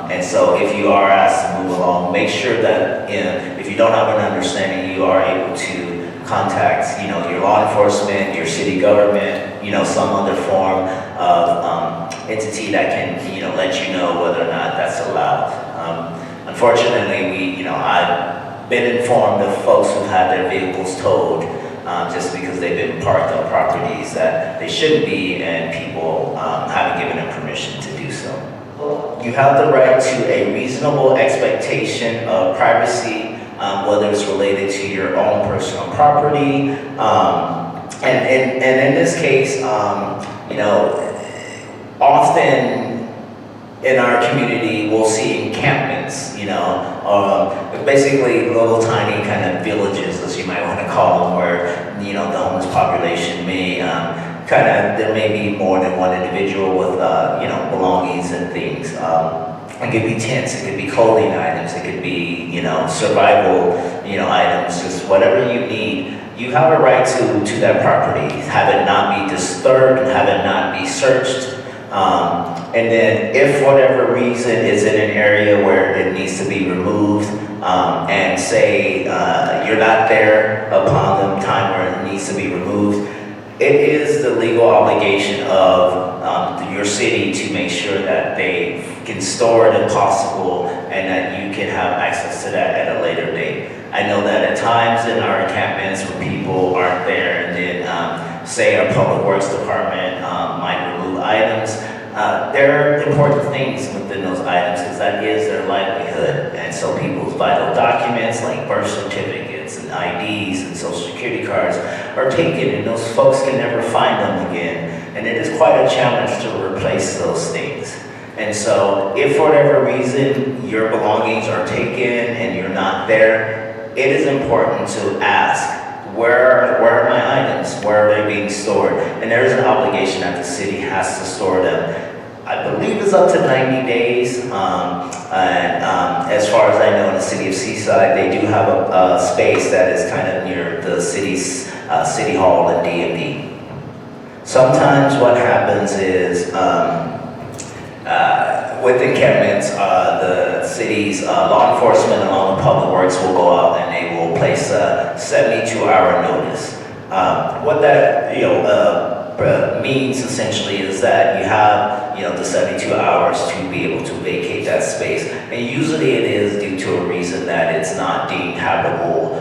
And so if you are asked to move along, make sure that if you don't have an understanding, you are able to contact, your law enforcement, your city government, some other form of entity that can, let you know whether or not that's allowed. Unfortunately, I've been informed of folks who've had their vehicles towed just because they've been parked on properties that they shouldn't be, and people haven't given them permission to do so. You have the right to a reasonable expectation of privacy, whether it's related to your own personal property. And in this case, often in our community, we'll see encampments, basically little tiny kind of villages, as you might want to call them, where, the homeless population may there may be more than one individual with, belongings and things. It could be tents, it could be clothing items, it could be, survival, items, just whatever you need. You have a right to that property. Have it not be disturbed, have it not be searched. And then if for whatever reason it's in an area where it needs to be removed, and say you're not there upon the time where it needs to be removed, it is the legal obligation of your city to make sure that they can store it if possible, and that you can have access to that at a later date. I know that at times in our encampments when people aren't there, and then say our public works department might remove items, there are important things within those items because that is their livelihood. And so people's vital documents like birth certificates and IDs and social security cards are taken, and those folks can never find them again. And it is quite a challenge to replace those things. And so if for whatever reason your belongings are taken and you're not there, it is important to ask, where are my items? Where are they being stored? And there is an obligation that the city has to store them. I believe it's up to 90 days. As far as I know, in the city of Seaside, they do have a space that is kind of near the city's city hall and DMV. Sometimes what happens is with encampments, the city's law enforcement along with public works will go out and they will place a 72-hour notice. What that means essentially is that you have the 72 hours to be able to vacate that space, and usually it is due to a reason that it's not deemed habitable,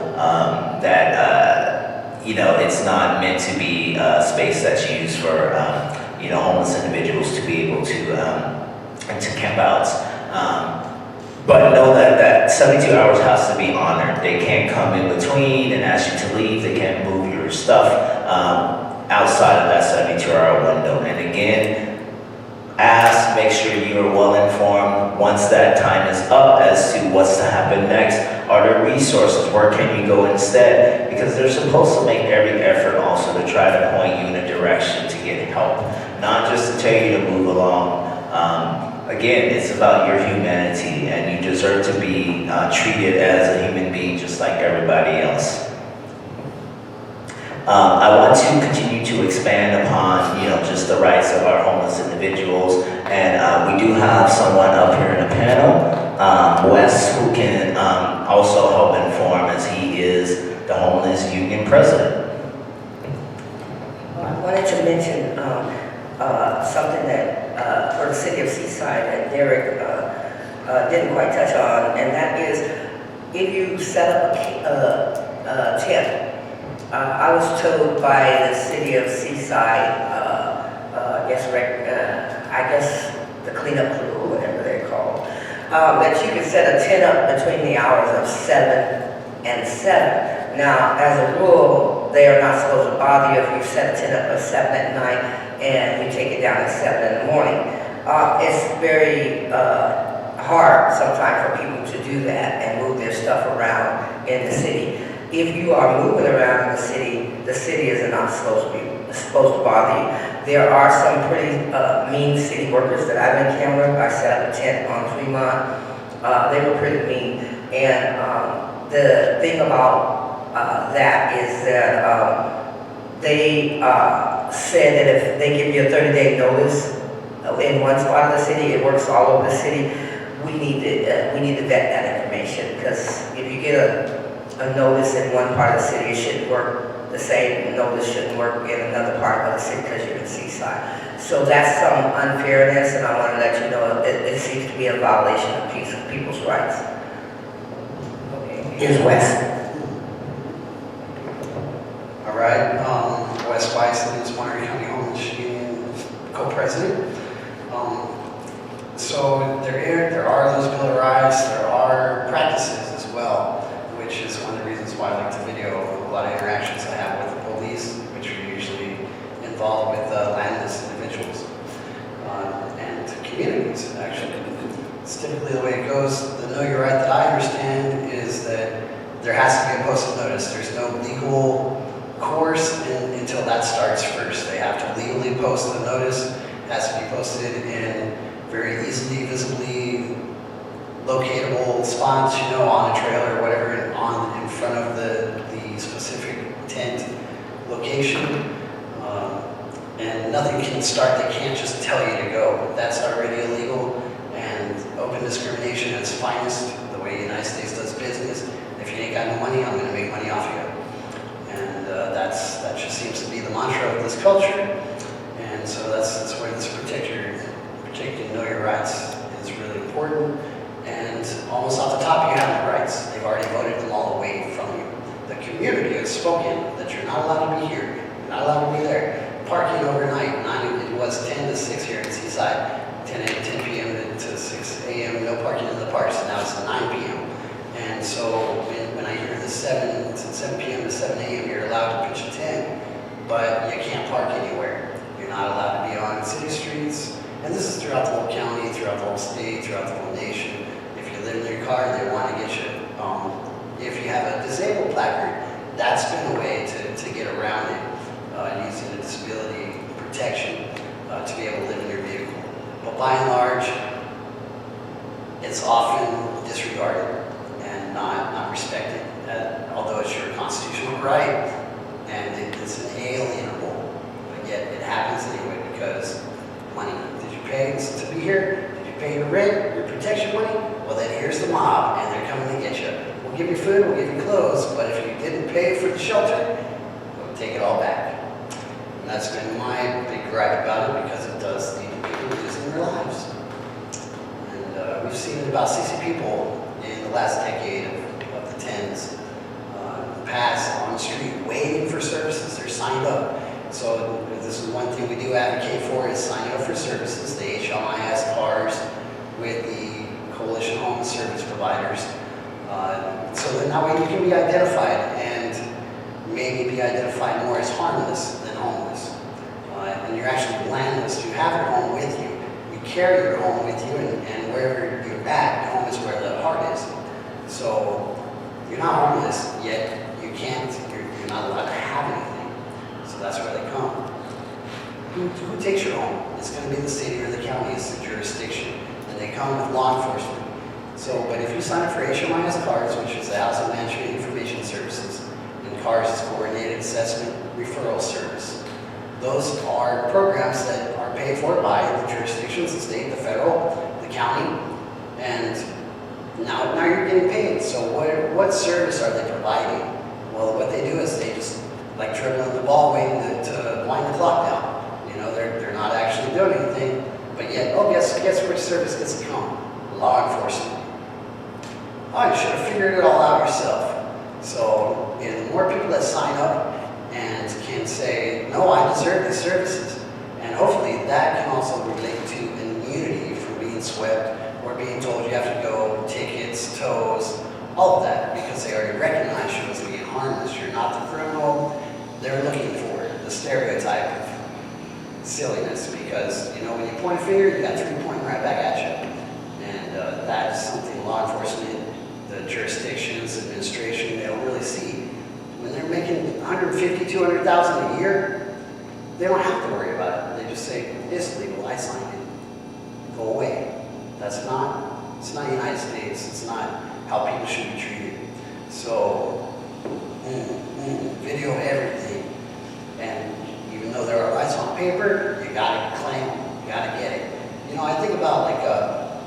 it's not meant to be a space that's used for homeless individuals to be able to camp out. But know that 72 hours has to be honored. They can't come in between and ask you to leave. They can't move your stuff outside of that 72-hour window. And again, make sure you are well informed once that time is up as to what's to happen next. Are there resources? Where can you go instead? Because they're supposed to make every effort also to try to point you in a direction to get help, not just to tell you to move along. Again, it's about your humanity, and you deserve to be treated as a human being just like everybody else. I want to continue to expand upon, just the rights of our homeless individuals, and we do have someone up here in the panel, Wes, who can also help inform, as he is the Homeless Union President. I wanted to mention something that for the city of Seaside that Derek didn't quite touch on, and that is if you set up a tent. I was told by the city of Seaside, I guess the cleanup crew, or whatever they're called, that you can set a tent up between the hours of 7 and 7. Now, as a rule, they are not supposed to bother you if you set a tent up at 7 at night and you take it down at 7 in the morning. It's very hard sometimes for people to do that and move their stuff around in the city. If you are moving around in the city is not supposed to bother you. There are some pretty mean city workers that I've encountered. I set up a tent on Fremont. They were pretty mean. And the thing about that is that they said that if they give you a 30-day notice in one spot of the city, it works all over the city. We need to vet that information, because if you get a notice in one part of the city, it shouldn't work the same notice shouldn't work in another part of the city because you're in Seaside. So that's some unfairness, and I want to let you know it seems to be a violation of people's rights. Okay. Here's Wes. All right, Wes Weisland, Monterey County Homeless Union co-president. So there are those bill of rights, there are practices as well, which is one of the reasons why I like to video a lot of interactions I have with the police, which are usually involved with landless individuals and communities, actually. It's typically the way it goes. The Know Your Right that I understand is that there has to be a posted notice. There's no legal course until that starts first. They have to legally post the notice. It has to be posted in very easily, visibly locatable spots, on a trailer or whatever, in front of the specific tent location. And nothing can start, they can't just tell you to go. That's already illegal, and open discrimination at its finest, the way the United States does business. If you ain't got no money, I'm gonna make money off you. And that just seems to be the mantra of this culture. And so that's where this protecting Know Your Rights is really important. And almost off the top, you have the rights. They've already voted them all away from you. The community has spoken that you're not allowed to be here, you're not allowed to be there. Parking overnight, it was 10 to 6 here in Seaside, 10 p.m. to 6 a.m., no parking in the parks, and now it's 9 p.m. And so when I hear the 7 p.m. to 7 a.m., you're allowed to pitch a tent, but you can't park anywhere. You're not allowed to be on city streets. And this is throughout the whole county, throughout the whole state, throughout the whole nation. If you live in your car, they want to get you. If you have a disabled placard, that's been a way to get around it, using a disability protection to be able to live in your vehicle. But by and large, it's often disregarded and not respected, although it's your constitutional right and it's inalienable. But yet it happens anyway because money. Did you pay to be here? Did you pay your rent, your protection money? Well, then here's the mob, and they're coming to get you. We'll give you food, we'll give you clothes, but if you didn't pay for the shelter, we'll take it all back. And that's been my big gripe about it, because it does lead to people losing their lives. And we've seen about 60 people in the last decade of the 10s pass on the street waiting for services. They're signed up. So this is one thing we do advocate for, is signing up for services, the HMIS cars with the Coalition Homeless Service Providers. So that that way you can be identified and maybe be identified more as harmless than homeless. And you're actually landless. You have your home with you. You carry your home with you, and wherever you're at, home is where the heart is. So you're not homeless, yet you're not allowed to have anything. So that's where they come. Who takes your home? It's going to be the city or the county. It's the jurisdiction. and they come with law enforcement. So, but if you sign up for HMIS cards, which is the Housing Management Information Services, and CARS is Coordinated Assessment Referral Service. Those are programs that are paid for by the jurisdictions, the state, the federal, the county, and now you're getting paid. So what service are they providing? Well, what they do is they just like dribbling the ball, waiting to wind the clock down. You know, they're not actually doing anything, but yet, oh, guess which service gets to come? Law enforcement. Oh, you should have figured it all out yourself. So, the more people that sign up and can say, no, I deserve these services, and hopefully that can also relate to immunity from being swept or being told you have to go, tickets, tows, all of that, because they already recognize you as being harmless. You're not the criminal they're looking for, the stereotype of silliness, because, when you point a finger, you got three pointing right back at you. And that's something law enforcement, the jurisdictions, administration, they don't really see. When they're making $150,000, $200,000 a year, they don't have to worry about it. They just say, it's legal, I signed it. Go away. It's not the United States. It's not how people should be treated. So, video everything. And even though there are rights on paper, you gotta claim them, you gotta get it. I think about like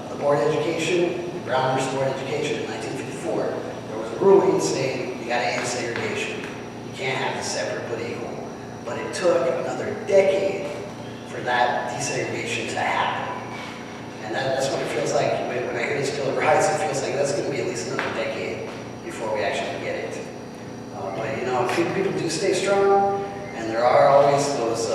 the Board of Education, the Brown versus Board of Education in 1954. There was a ruling saying you gotta end segregation. You can't have the separate but equal. But it took another decade for that desegregation to happen. And that's what it feels like when I hear these Bill of Rights. It feels like that's going to be at least another decade before we actually get it. But people do stay strong, and there are always those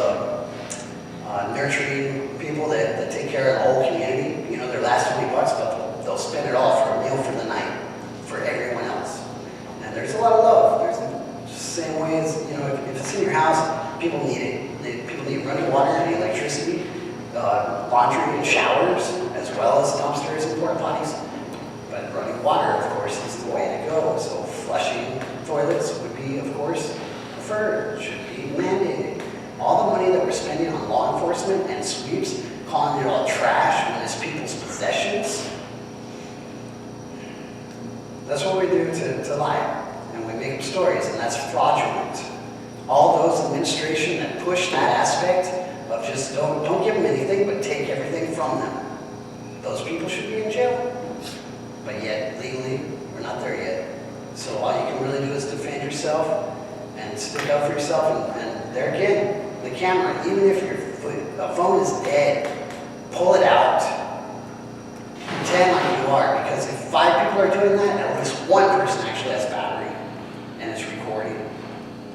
nurturing people that take care of the whole community. Their last $20, but they'll spend it all for a meal for the night for everyone else. And there's a lot of love. There's just the same way as if it's in your house, people need it. People need running water and electricity. Laundry and showers, as well as dumpsters and porta potties. But running water, of course, is the way to go. So flushing toilets would be, of course, preferred, should be mandated. All the money that we're spending on law enforcement and sweeps, calling it all trash when it's people's possessions, that's what we do to lie. And we make up stories, and that's fraudulent. All those administration that push that aspect of just don't give them anything, but take everything from them. Those people should be in jail. But yet, legally, we're not there yet. So all you can really do is defend yourself and stick up for yourself. And there again, the camera, even if your phone is dead, pull it out. Pretend like you are, because if 5 people are doing that, at least one person actually has battery and it's recording.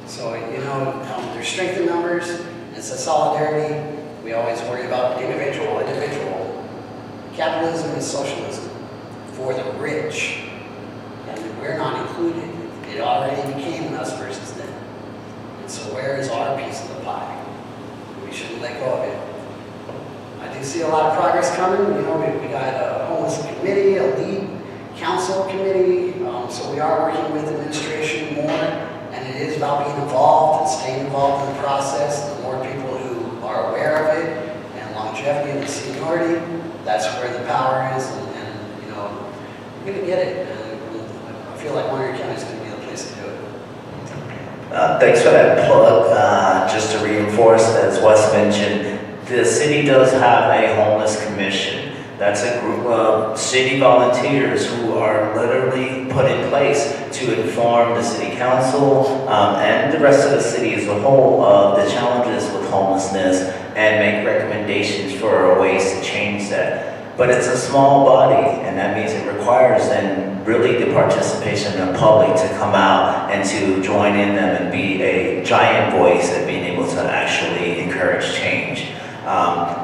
So, there's strength in numbers. It's a solidarity. We always worry about individual. Capitalism is socialism for the rich. And we're not included. It already became us versus them. And so where is our piece of the pie? We shouldn't let go of it. I do see a lot of progress coming. We got a homeless committee, a lead council committee. So we are working with administration more. And it is about being involved and staying involved in the process. The more people who are aware of it, and longevity and seniority, that's where the power is. And you're going to get it. And I feel like Monterey County is going to be the place to do it. Thanks for that plug. Just to reinforce, as Wes mentioned, the city does have a homeless commission. That's a group of city volunteers who are literally put in place to inform the city council and the rest of the city as a whole of the challenges with homelessness and make recommendations for ways to change that. But it's a small body, and that means it requires then really the participation of the public to come out and to join in them and be a giant voice at being able to actually encourage change.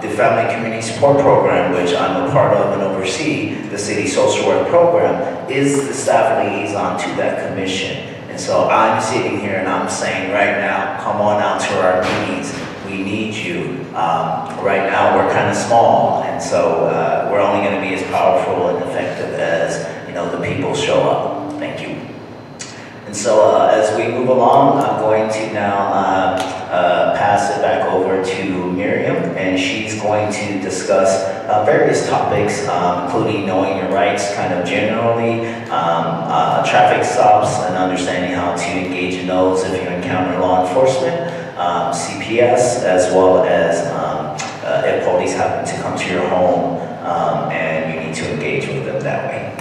The Family Community Support Program, which I'm a part of and oversee, the city social work program, is the staff liaison to that commission. And so I'm sitting here and I'm saying right now, come on out to our meetings. We need you. Right now we're kind of small, and so we're only going to be as powerful and effective as the people show up. Thank you. And so as we move along, I'm going to now pass it back over to Miriam, and she's going to discuss various topics, including knowing your rights, kind of generally, traffic stops, and understanding how to engage in those if you encounter law enforcement, CPS, as well as if police happen to come to your home and you need to engage with them that way.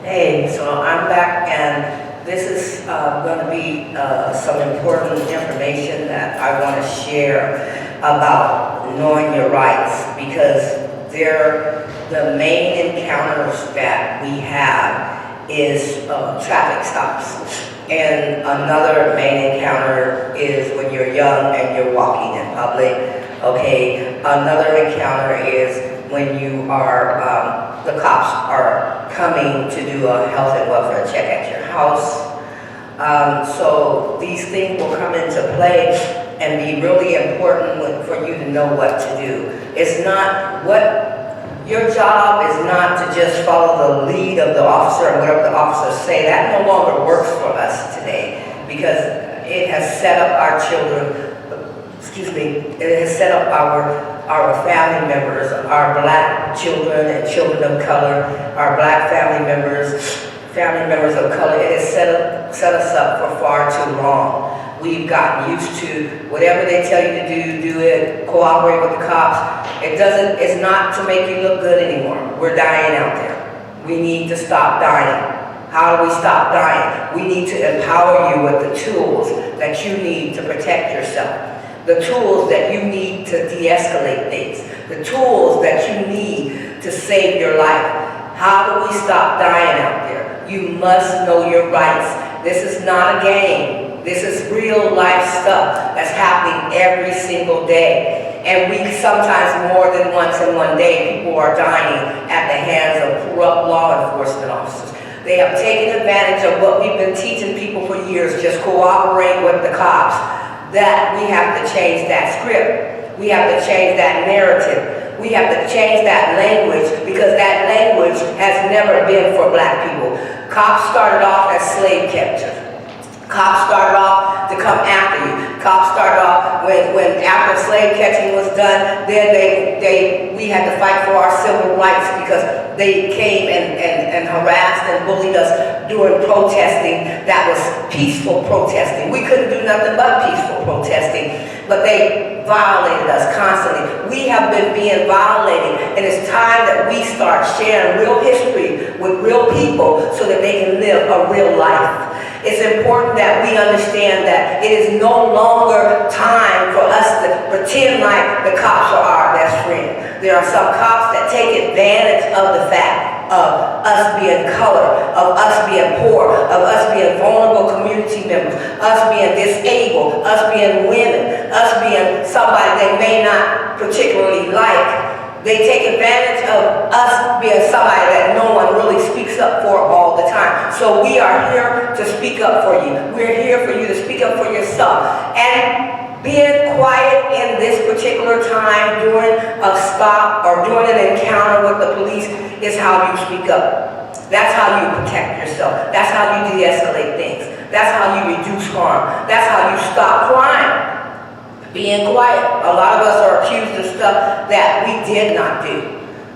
Hey, so I'm back, and this is going to be some important information that I want to share about knowing your rights, because they're the main encounters that we have is traffic stops. And another main encounter is when you're young and you're walking in public. Okay, another encounter is when you are, the cops are coming to do a health and welfare check at your house. So these things will come into play and be really important for you to know what to do. It's not your job is not to just follow the lead of the officer and whatever the officers say. That no longer works for us today, because it has set up our children, it has set up our family members, our black children and children of color, our black family members of color. It has set us up for far too long. We've gotten used to whatever they tell you to do it, cooperate with the cops. It's not to make you look good anymore. We're dying out there. We need to stop dying. How do we stop dying? We need to empower you with the tools that you need to protect yourself. The tools that you need to de-escalate things. The tools that you need to save your life. How do we stop dying out there? You must know your rights. This is not a game. This is real life stuff that's happening every single day. And we sometimes more than once in one day, people are dying at the hands of corrupt law enforcement officers. They have taken advantage of what we've been teaching people for years, just cooperate with the cops. That we have to change that script. We have to change that narrative. We have to change that language, because that language has never been for black people. Cops started off as slave catchers. Cops started off to come after you. Cops started off when after slave catching was done, then we had to fight for our civil rights, because they came and harassed and bullied us during protesting that was peaceful protesting. We couldn't do nothing but peaceful protesting, but they violated us constantly. We have been being violated, and it's time that we start sharing real history with real people so that they can live a real life. It's important that we understand that it is no longer time for us to pretend like the cops are our best friend. There are some cops that take advantage of the fact of us being colored, of us being poor, of us being vulnerable community members, us being disabled, us being women, us being somebody they may not particularly like. They take advantage of us being somebody that no one really speaks up for all the time. So we are here to speak up for you. We're here for you to speak up for yourself. And being quiet in this particular time during a stop or during an encounter with the police is how you speak up. That's how you protect yourself. That's how you de-escalate things. That's how you reduce harm. That's how you stop crime. Being quiet. A lot of us are accused of stuff that we did not do,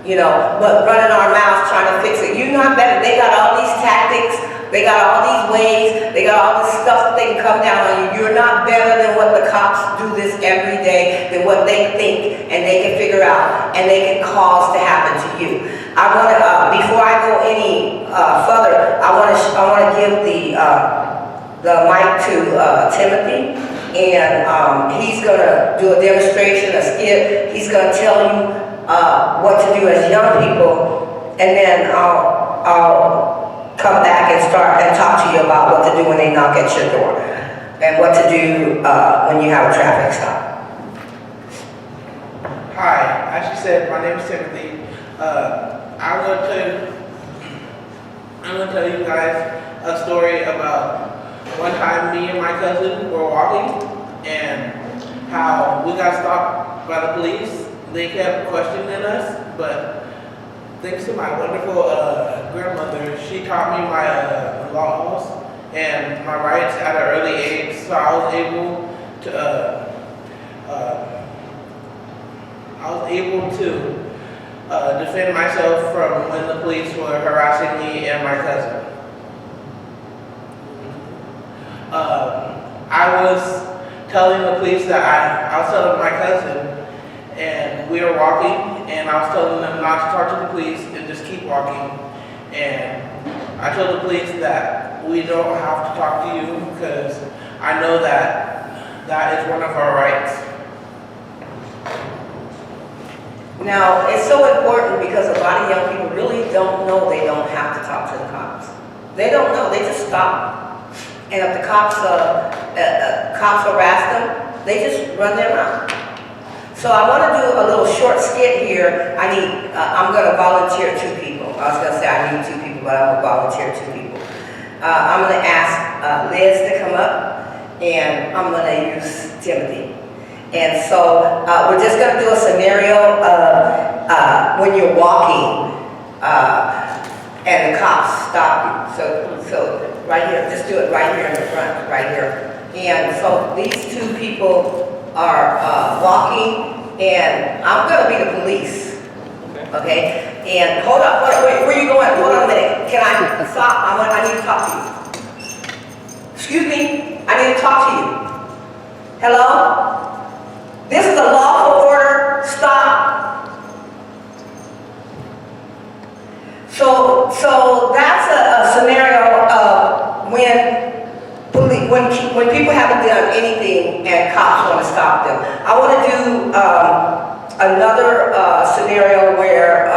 but running our mouths trying to fix it. You're not better. They got all these tactics. They got all these ways. They got all this stuff that they can come down on you. You're not better than what the cops do this every day, than what they think and they can figure out and they can cause to happen to you. I want to, before I go any further, I want to give the mic to Timothy. And he's going to do a demonstration, a skit. He's going to tell you what to do as young people, and then I'll come back and start and talk to you about what to do when they knock at your door, and what to do when you have a traffic stop. Hi, as she said, my name is Timothy. I'm going to tell you guys a story about one time me and my cousin were walking and how we got stopped by the police. They kept questioning us, but thanks to my wonderful grandmother, she taught me my laws and my rights at an early age, so I was able to I was able to defend myself from when the police were harassing me and my cousin. I was telling the police that I was telling my cousin, and we were walking, and I was telling them not to talk to the police and just keep walking. And I told the police that we don't have to talk to you because I know that that is one of our rights. Now, it's so important because a lot of young people really don't know they don't have to talk to the cops. They don't know, they just stop. And if the cops harass them, they just run their mouth. So I want to do a little short skit here. I'm going to volunteer 2 people. I was going to say I need 2 people, but I'm going to volunteer 2 people. I'm going to ask Liz to come up, and I'm going to use Timothy. And so we're just going to do a scenario of when you're walking and the cops stop you. So right here, just do it right here in the front, right here. And so these 2 people are walking, and I'm going to be the police. Okay? And hold up, wait, where are you going? Hold on a minute. Can I stop? I need to talk to you. Excuse me, I need to talk to you. Hello? This is a lawful order. Stop. So that's a scenario of when people haven't done anything and cops want to stop them. I want to do another scenario where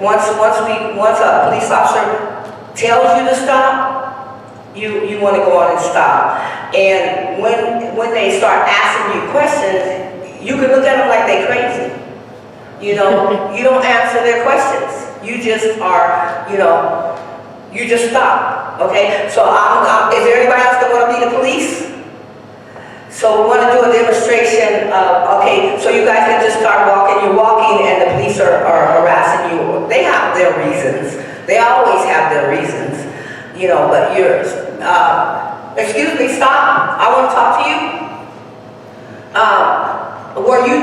once a police officer tells you to stop, you want to go on and stop. And when they start asking you questions, you can look at them like they're crazy. You know, you don't answer their questions. You just are, you just stop. Okay? So is there anybody else that want to be the police? So we want to do a demonstration of, okay, so you guys can just start walking. You're walking and the police are harassing you. They have their reasons. They always have their reasons, but yours. Excuse me, stop. I want to talk to you.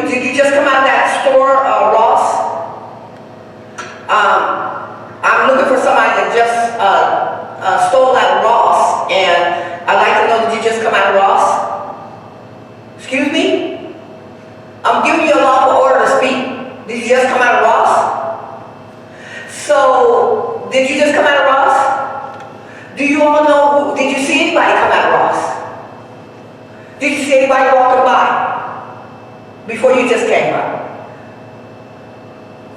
Did you just come out of that store, Ross? I'm looking for somebody that just stole at Ross, and I'd like to know, did you just come out of Ross? Excuse me? I'm giving you a lawful order to speak. Did you just come out of Ross? So, did you just come out of Ross? Do you all know did you see anybody come out of Ross? Did you see anybody walking by before you just came out?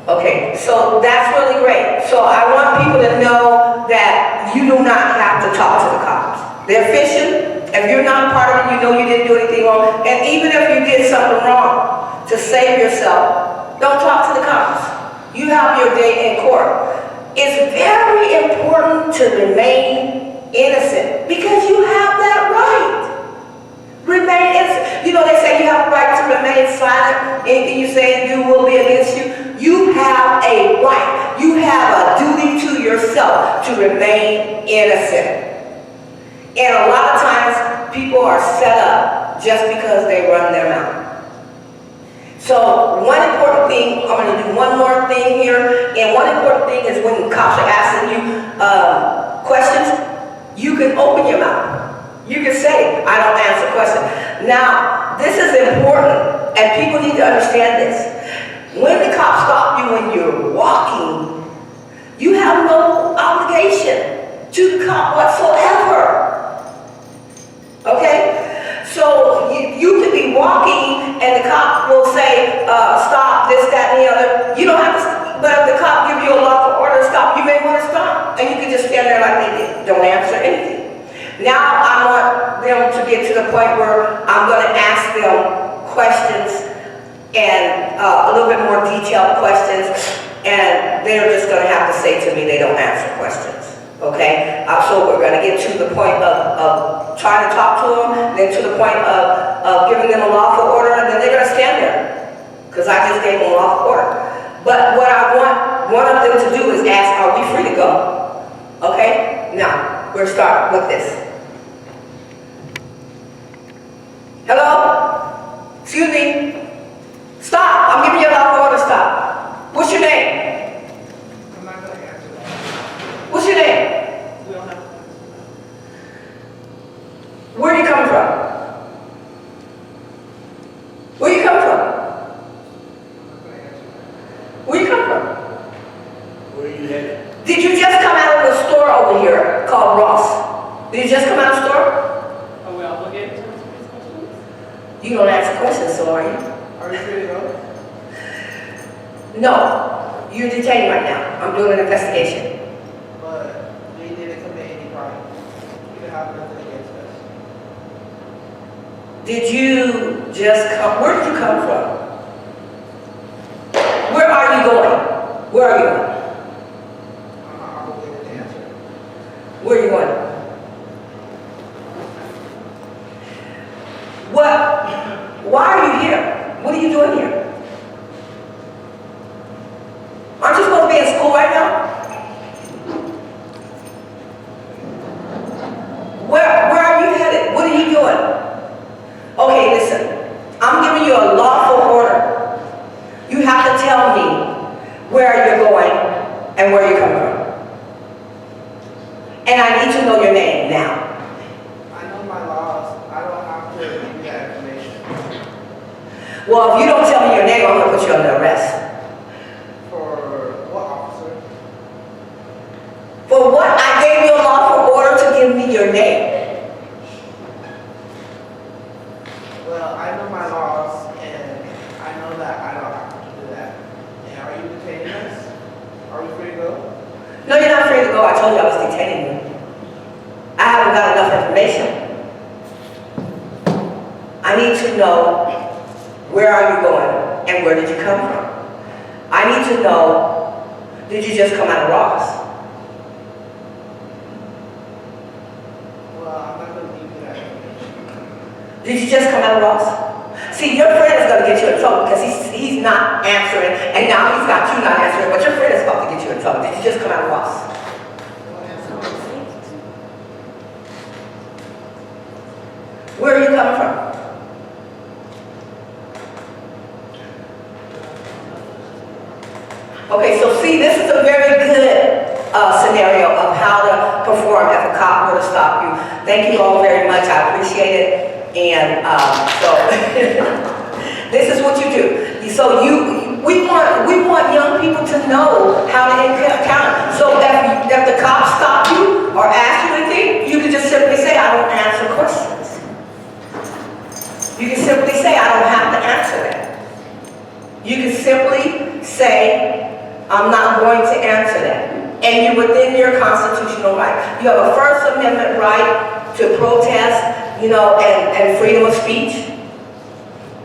Okay, so that's really great. So I want people to know that you do not have to talk to the cops. They're fishing. If you're not part of it, you know you didn't do anything wrong. And even if you did something wrong to save yourself, don't talk to the cops. You have your day in court. It's very important to remain innocent because you have that right. Remain innocent. They say you have a right to remain silent. Anything you say and do will be against you. You have a right. You have a duty to yourself to remain innocent. And a lot of times, people are set up just because they run their mouth. So one important thing, I'm going to do one more thing here, and one important thing is when cops are asking you questions, you can open your mouth. You can say, I don't answer questions. Now, this is important, and people need to understand this. When the cops stop you when you're walking, you have no obligation to the cop whatsoever. Okay? So you could be walking and the cop will say, stop, this, that, and the other. You don't have to, but if the cop gives you a lawful order to stop, you may want to stop. And you can just stand there like they did. Don't answer anything. Now I want them to get to the point where I'm going to ask them questions and a little bit more detailed questions, and they're just going to have to say to me they don't answer questions. Okay? So we're going to get to the point of trying to talk to them, then to the point of giving them a lawful order, and then they're going to stand there because I just gave them a lawful order. But what I want one of them to do is ask, are we free to go? Okay? Now, we're starting with this. Where are you coming from? Where you come from? Where you come from? Where are you headed? Did you just come out of the store over here called Ross? Did you just come out of the store? Are we obligated to answer these questions? You don't answer questions, so are you? Are you free to go? No. You're detained right now. I'm doing an investigation. But we didn't commit any crime. We didn't have nothing against us. Did you just come? Where did you come from? Where are you going? Where are you going? I'm not obligated to answer. Where are you going? What? Why are you here? What are you doing here? Aren't you supposed to be in school right now? Where are you headed? What are you doing? Okay, listen. I'm giving you a lawful order. You have to tell me where you're going and where you're coming from. And I need to know your name now. I know my laws. I don't have to give you that information. Well, if you don't tell me your name, I'm going to put you under arrest. For what, officer? For what? I gave you a lawful order to give me your name. Well, I know my laws, and I know that I don't have to do that. And are you detaining us? Are we free to go? No, you're not free to go. I told you I was detaining you. I haven't got enough information. I need to know where are you going and where did you come from. I need to know, did you just come out of Ross? Well, I'm not going to give you that information. Did you just come out of Ross? See, your friend is going to get you in trouble because he's not answering, and now he's got you not answering, but your friend is about to get you in trouble. Did you just come out of Ross? Where are you coming from? Okay, so see, this is a very good scenario of how to perform if a cop were to stop you. Thank you all very much. I appreciate it. And so this is what you do. So we want young people to know how to encounter. So if the cops stop you or ask you anything, you can just simply say, I don't answer questions. You can simply say, I don't have to answer that. You can simply say, I'm not going to answer that. And you're within your constitutional right. You have a First Amendment right to protest, and freedom of speech.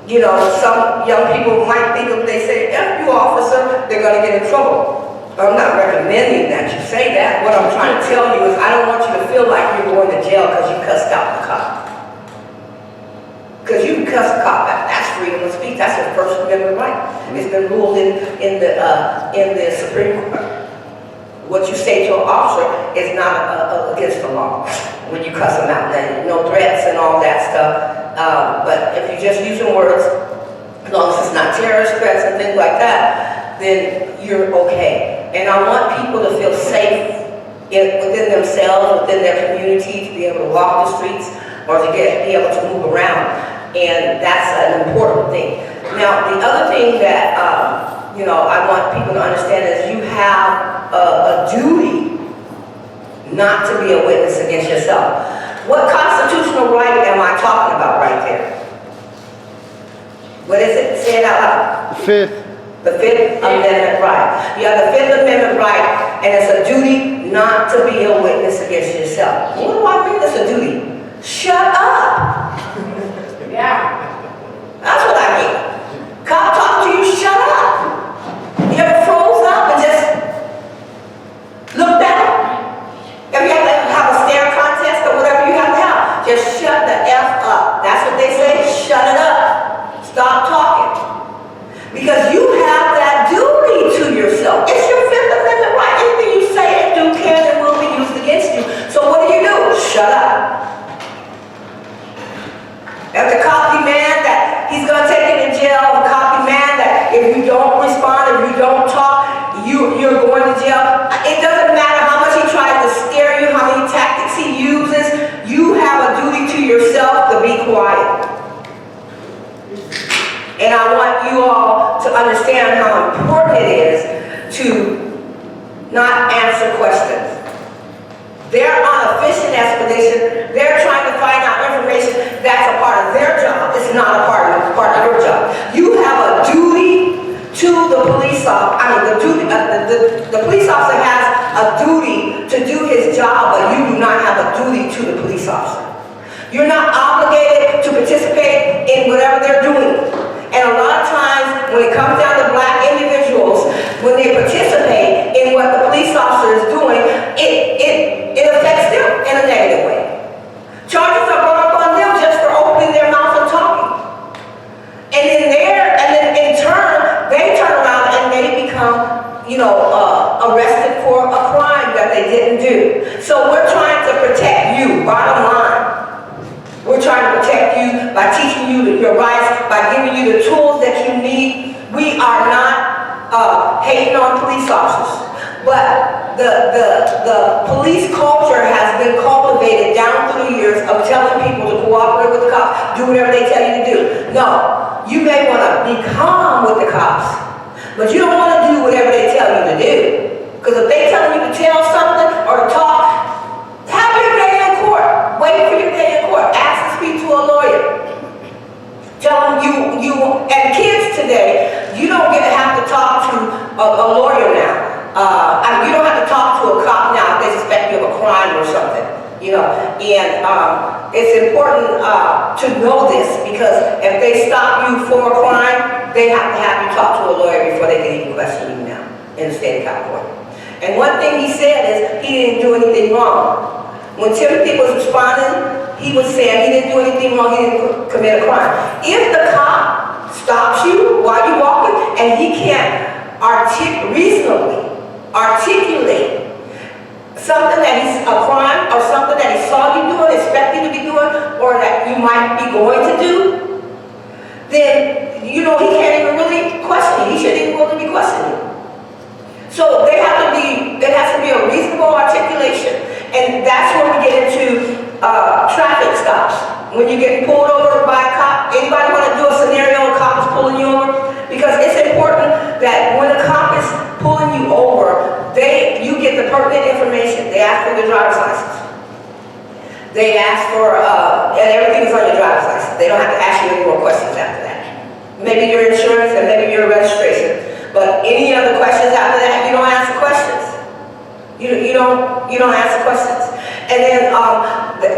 Some young people might think if they say, F you officer, they're going to get in trouble. I'm not recommending that you say that. What I'm trying to tell you is I don't want you to feel like you're going to jail because you cussed out the cop. Because you can cuss a cop out. That's freedom of speech. That's a First Amendment right. It's been ruled in the Supreme Court. What you say to an officer is not against the law. When you cuss them out, then no threats and all that stuff. But if you're just using words, as long as it's not terrorist threats and things like that, then you're okay. And I want people to feel safe within themselves, within their community, to be able to walk the streets or to be able to move around. And that's an important thing. Now, the other thing that I want people to understand is you have a duty not to be a witness against yourself. What constitutional right am I talking about right there? What is it? Say it out loud. The Fifth. The Fifth Amendment right. You have the Fifth Amendment right, and it's a duty not to be a witness against yourself. What do I mean it's a duty? Shut up. Yeah. That's what I mean. Cop talking to you, shut up. You ever froze up and just looked down? If you have to have a stare contest or whatever you have to have, just shut the F up. That's what they say, shut it up. Stop talking. Because you have that duty to yourself. It's your Fifth Amendment right. Anything you say and do can and will be used against you. So what do? Shut up. quiet. And I want you all to understand how important it is to not answer questions. They're on a fishing expedition. They're trying to find out information that's a part of their job. It's not a part of your job. You have a duty to the police officer. The police officer has a duty to do his job, but you do not have a duty to the police officer. You're not obligated to participate in whatever they're doing. And a lot of times, when it comes down to black individuals, when they participate in what the police officer is doing, it affects them in a negative way. Charges are brought up on them just for opening their mouth and talking. And then in turn, they turn around and they become, arrested for a crime that they didn't do. So we're trying to protect you, bottom line. We're trying to protect you by teaching you your rights, by giving you the tools that you need. We are not hating on police officers, but the police culture has been cultivated down through the years of telling people to cooperate with the cops, do whatever they tell you to do. No, you may want to be calm with the cops, but you don't want to do whatever they tell you to do. Because if they're telling you to tell something or to talk, have your day in court. Wait for your day in court. Ask to speak to a lawyer. Tell them and kids today, you don't have to talk to a lawyer now. You don't have to talk to a cop now if they suspect you of a crime or something. And it's important to know this, because if they stop you for a crime, they have to have you talk to a lawyer before they can even question you now in the state of California. And one thing he said is he didn't do anything wrong. When Timothy was responding, he was saying he didn't do anything wrong, he didn't commit a crime. If the cop stops you while you're walking and he can't reasonably articulate something that is a crime or something that he saw you doing, expect you to be doing, or that you might be going to do, then he can't even really question you. He shouldn't even really be questioning you. So there has to be a reasonable articulation. And that's when we get into traffic stops. When you're getting pulled over by a cop, anybody want to do a scenario a cop is pulling you over? Because it's important that when a cop is pulling you over, you get the pertinent information. They ask for your driver's license. They ask for, and everything is on your driver's license. They don't have to ask you any more questions after that. Maybe your insurance and maybe your registration. But any other questions after that, you don't answer questions. You don't answer questions. And then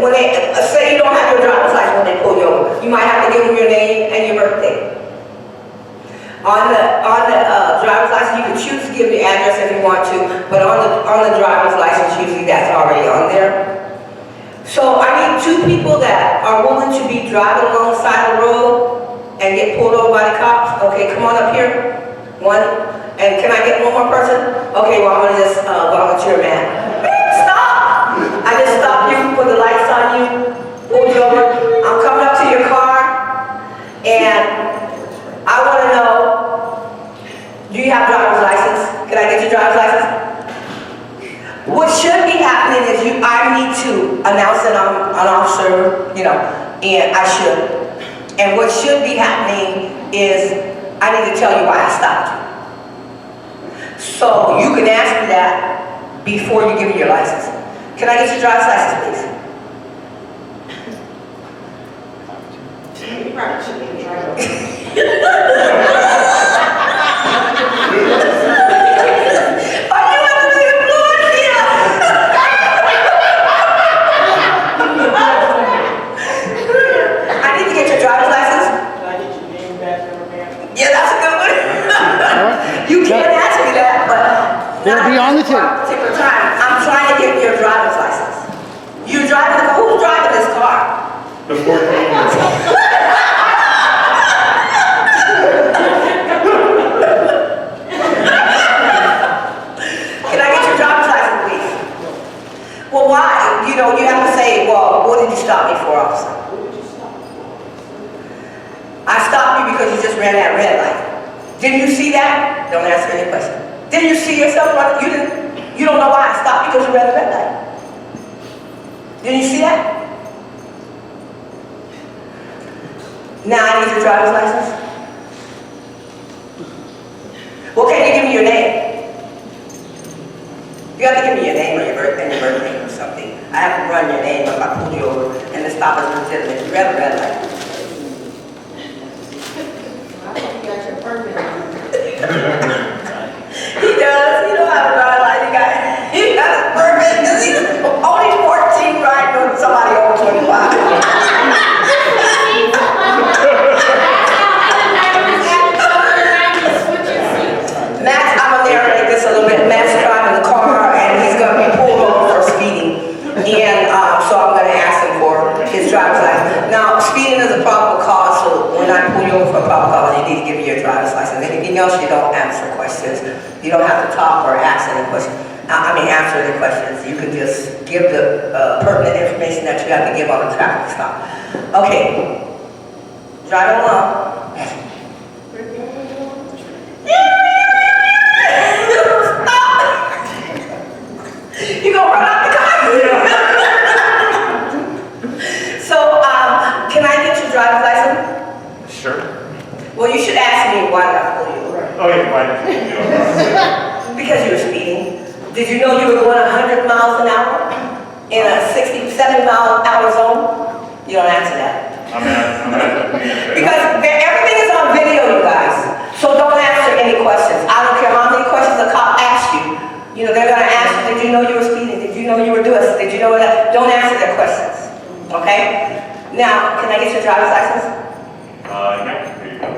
when they say you don't have your driver's license when they pull you over, you might have to give them your name and your birthday. On the driver's license, you can choose to give the address if you want to, but on the driver's license, usually that's already on there. So I need two people that are willing to be driving alongside the road and get pulled over by the cops. Okay, come on up here. One. And can I get one more person? Okay, well, I'm going to just volunteer, man. Stop! I just stopped you, put the lights on you, pulled you over. I'm coming up to your car, and I want to know, do you have a driver's license? Can I get your driver's license? What should be happening is I need to announce that I'm an officer, and I should. And what should be happening is I need to tell you why I stopped you. So you can ask me that before you give me your license. Can I get your driver's license, please? You probably should be driving. Are you ever been employed here? I need to get your driver's license. Can I get your name back there, ma'am? Yeah, that's a good one. You can't ask me that, but It'll be on the tape. at a particular time, I'm trying to get your driver's license. You're driving the car. Who's driving this car? The 14. Can I get your driver's license, please? Well, why? You have to say, well, what did you stop me for, officer? I stopped you because you just ran that red light. Didn't you see that? Don't ask me any question. Didn't you see yourself running? You don't know why I stopped because you ran the red light. Didn't you see that? Now I need your driver's license? Well, can you give me your name? You have to give me your name or your birth name or something. I have to run your name if I pull you over and the stop is legitimate. You have a red light. I think you got your permit. He does. He don't have a driver's license. He got a permit because he's only 14 riding on somebody over 25. Max, I'm gonna narrate this a little bit. Max driving the car and he's gonna be pulled over for speeding. And so I'm gonna ask him for his driver's license. Now, speeding is a probable cause, so when I pull you over for a probable cause, you need to give me your driver's license. Anything else, you don't answer questions. You don't have to talk or ask any questions. Answer the questions. You can just give the pertinent information that you have to give on a traffic stop. Okay. Driving along. You gonna run out the car? So, can I get your driver's license? Sure. Well, you should ask me why did I pull you over? Oh, yeah, why did you do it? Because you were speeding. Did you know you were going 100 miles an hour in a 70 mile hour zone? You don't answer that. I'm at Because everything is on video, you guys. So don't answer any questions. I don't care how many questions a cop asks you. You know, they're gonna ask you, did you know you were speeding? Did you know you were doing this? Did you know that? Don't answer their questions, okay? Now, can I get your driver's license? Yeah, here you go.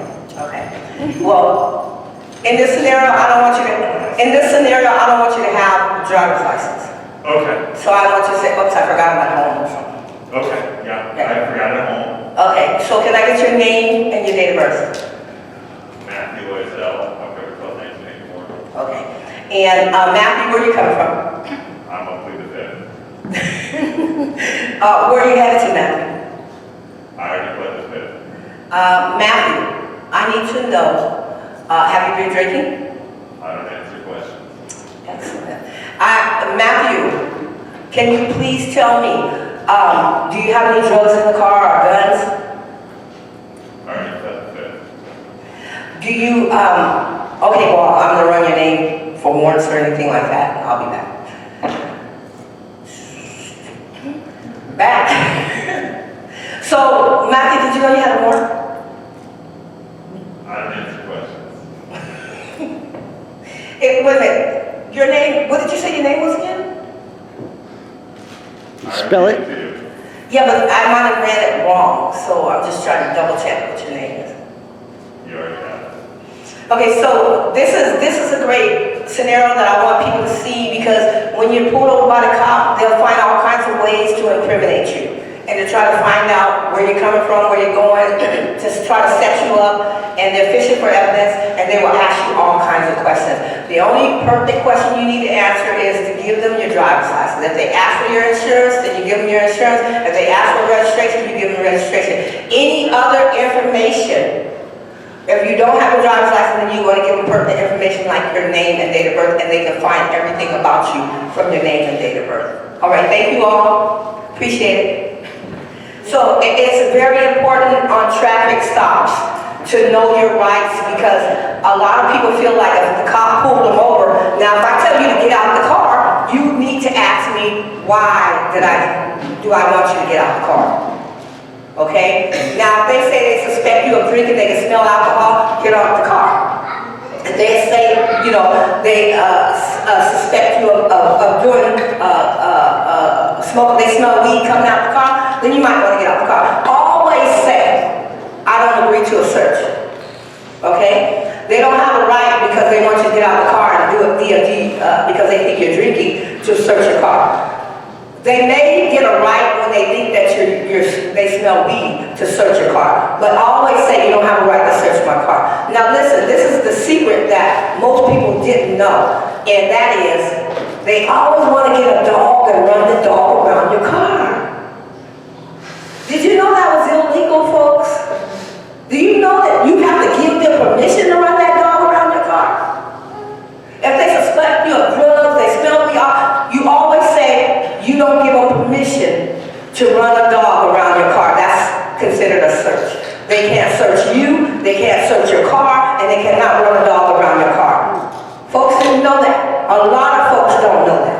Okay. Well, in this scenario, I don't want you to have a driver's license. Okay, So I want you to say, oops, I forgot my home or something. okay, yeah, I forgot it at home. Okay, so can I get your name and your date of birth? Matthew Loisel, I've never told 1984. Okay. And Matthew, where are you coming from? I'm up with the fifth. Where are you headed to, Matthew? I already put the fifth. Matthew, I need to know, have you been drinking? I don't answer questions. Excellent. Matthew, can you please tell me, do you have any drugs in the car or guns? I already put the fifth. Do you, okay, well, I'm gonna run your name for warrants or anything like that. I'll be back. So, Matthew, did you know you had a warrant? I don't answer questions. Wait a minute, your name, what did you say your name was again? Spell it. Yeah, but I might have read it wrong, so I'm just trying to double check what your name is. You already have it. Okay, so this is a great scenario that I want people to see because when you're pulled over by the cop, they'll find all kinds of ways to incriminate you and to try to find out where you're coming from, where you're going, just try to set you up, and they're fishing for evidence, and they will ask you all kinds of questions. The only perfect question you need to answer is to give them your driver's license. If they ask for your insurance, then you give them your insurance. If they ask for registration, you give them registration. Any other information, if you don't have a driver's license, then you want to give them pertinent information like your name and date of birth, and they can find everything about you from your name and date of birth. All right, thank you all. Appreciate it. So it's very important on traffic stops to know your rights because a lot of people feel like if the cop pulled them over, now if I tell you to get out of the car, you need to ask me why do I want you to get out of the car? Okay? Now if they say they suspect you of drinking, they can smell alcohol, get out of the car. If they say, you know, they suspect you of doing smoke, they smell weed coming out the car, then you might want to get out the car. Always say, I don't agree to a search. Okay? They don't have a right because they want you to get out of the car and do a DOD because they think you're drinking to search your car. They may get a right when they think that they smell weed to search your car. But always say you don't have a right to search my car. Now listen, this is the secret that most people didn't know. And that is, they always want to get a dog and run the dog around your car. Did you know that was illegal, folks? Do you know that you have to give them permission to run that dog around your car? If they suspect you of drugs, they smell weed, you always say you don't give them permission to run a dog around your car. That's considered a search. They can't search you, they can't search your car, and they cannot run a dog around your car. Folks didn't know that. A lot of folks don't know that.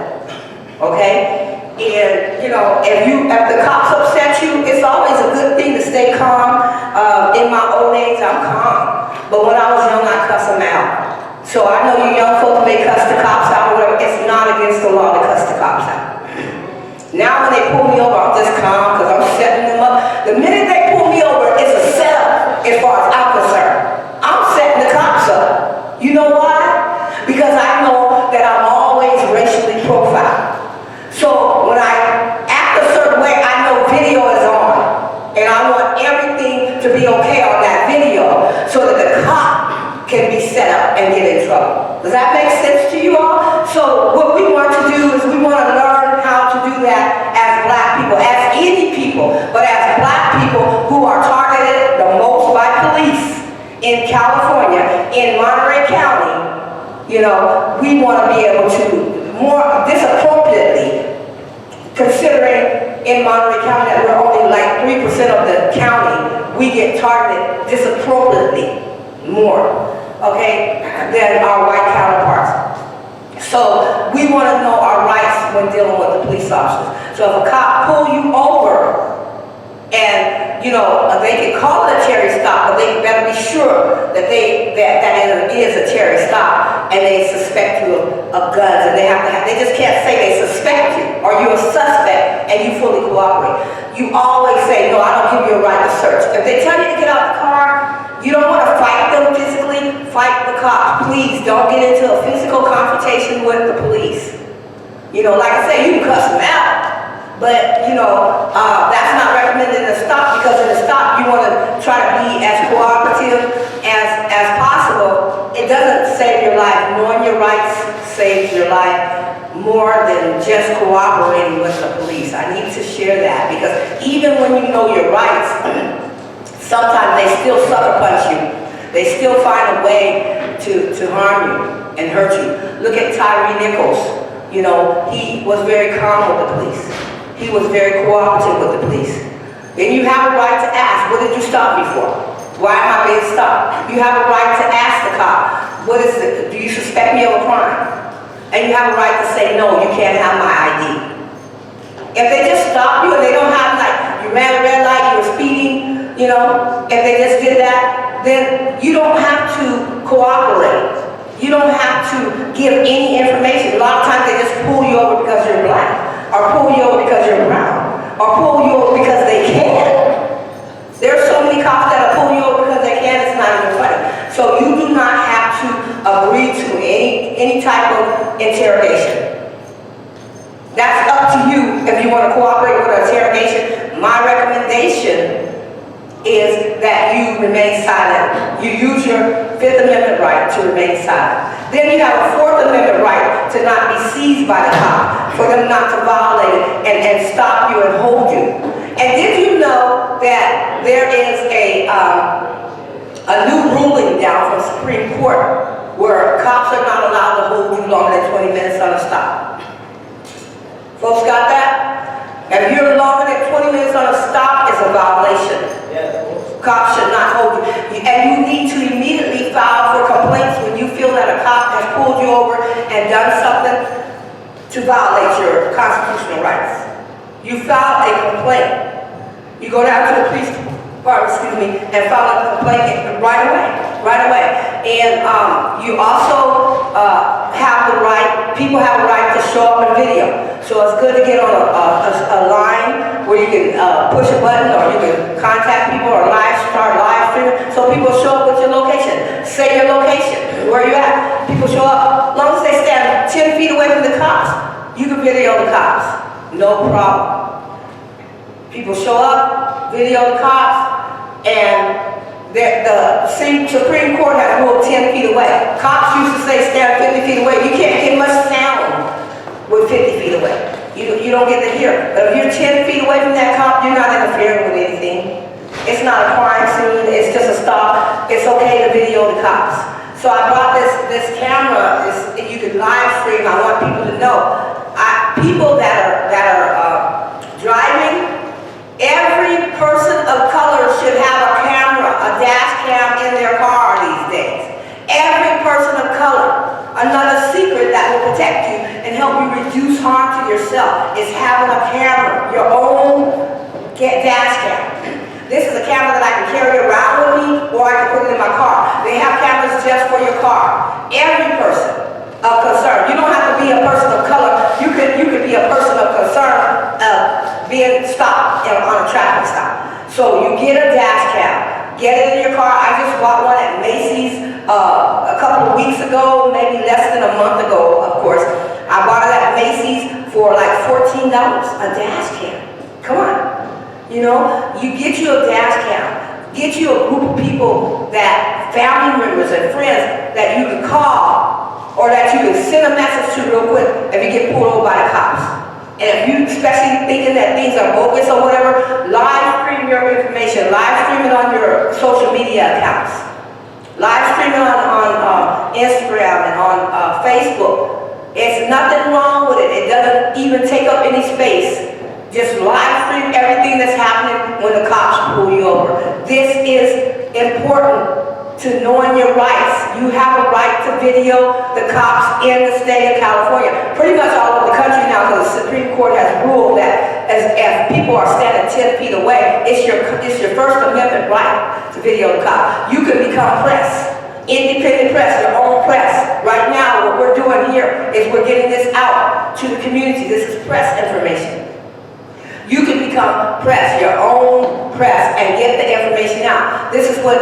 Okay? And, you know, if the cops upset you, it's always a good thing to stay calm. In my old age, I'm calm. But when I was young, I cuss them out. So I know you young folks may cuss the cops out, or whatever. It's not against the law to cuss the cops out. Now when they pull me over, I'm just calm because I'm setting them up. The minute they pull me over, it's a setup as far as I'm concerned. I'm setting the cops up. You know why? Because I know that I'm always racially profiled. So when I act a certain way, I know video is on. And I want everything to be okay on that video so that the cop can be set up and get in trouble. Does that make sense to you all? So what we want to do is we want to learn how to do that as black people, as any people, but as black people who are targeted the most by police in California, in Monterey County. You know, we want to be able to more disappropriately, considering in Monterey County that we're only like 3% of the county, we get targeted disappropriately more, okay, than our white counterparts. So we want to know our rights when dealing with the police officers. So if a cop pull you over, and you know they can call it a Terry stop, but they better be sure that that is a Terry stop, and they suspect you of guns, and they just can't say they suspect you or you're a suspect and you fully cooperate. You always say, no, I don't give you a right to search. If they tell you to get out the car, you don't want to fight them physically. Fight the cops. Please don't get into a physical confrontation with the police. You know, like I say, you can cuss them out. But, you know, that's not recommended in a stop, because in a stop you want to try to be as cooperative as possible. It doesn't save your life. Knowing your rights saves your life more than just cooperating with the police. I need to share that, because even when you know your rights, sometimes they still sucker punch you. They still find a way to harm you and hurt you. Look at Tyree Nichols. You know, he was very calm with the police. He was very cooperative with the police. Then you have a right to ask, what did you stop me for? Why am I being stopped? You have a right to ask the cop, what is it? Do you suspect me of a crime? And you have a right to say, no, you can't have my ID. If they just stop you and they don't have, like, you ran a red light, you were speeding, you know, if they just did that, then you don't have to cooperate. You don't have to give any information. A lot of times they just pull you over because you're black, or pull you over because you're brown, or pull you over because they can. There's so many cops that'll pull you over because they can, it's not even funny. So you do not have to agree to any type of interrogation. That's up to you if you want to cooperate with an interrogation. My recommendation is that you remain silent. You use your Fifth Amendment right to remain silent. Then you have a Fourth Amendment right to not be seized by the cop, for them not to violate it and stop you and hold you. And did you know that there is a new ruling down from the Supreme Court where cops are not allowed to hold you longer than 20 minutes on a stop? Folks got that? If you're longer than 20 minutes on a stop, it's a violation. Cops should not hold you. And you need to immediately file for complaints when you feel that a cop has pulled you over and done something to violate your constitutional rights. You file a complaint. You go down to the police department, and file a complaint right away. And you also have the right, people have a right to show up in video. So it's good to get on a line where you can push a button, or you can contact people, or start live streaming, so people show up with your location. Say your location, where you at. People show up, as long as they stand 10 feet away from the cops, you can video the cops, no problem. People show up, video the cops, and the Supreme Court has ruled 10 feet away. Cops used to say stand 50 feet away. You can't get much sound with 50 feet away. You don't get to hear. But if you're 10 feet away from that cop, you're not interfering with anything. It's not a crime scene, it's just a stop. It's okay to video the cops. So I brought this camera, you can live stream. I want people to know. People that are driving, every person of color should have a camera having a camera, your own dash cam. This is a camera that I can carry around with me, or I can put it in my car. They have cameras just for your car. Every person of concern. You don't have to be a person of color. You could be a person of concern being stopped on a traffic stop. So you get a dash cam. Get it in your car. I just bought one at Macy's a couple of weeks ago, maybe less than a month ago, of course. I bought it at Macy's for like $14, a dash cam. Come on. You know, you get you a dash cam. Get you a group of people that, family members and friends that you can call or that you can send a message to real quick if you get pulled over by the cops. And if you, especially thinking that things are bogus or whatever, live stream your information, live stream it on your social media accounts. Live stream it on Instagram and on Facebook. It's nothing wrong with it. It doesn't even take up any space. Just live stream everything that's happening when the cops pull you over. This is important to knowing your rights. You have a right to video the cops in the state of California. Pretty much all over the country now, because the Supreme Court has ruled that if people are standing 10 feet away, it's your First Amendment right to video the cop. You can become press. Independent press, your own press. Right now, what we're doing here is we're getting this out to the community. This is press information. You can become press, your own press, and get the information out. This is what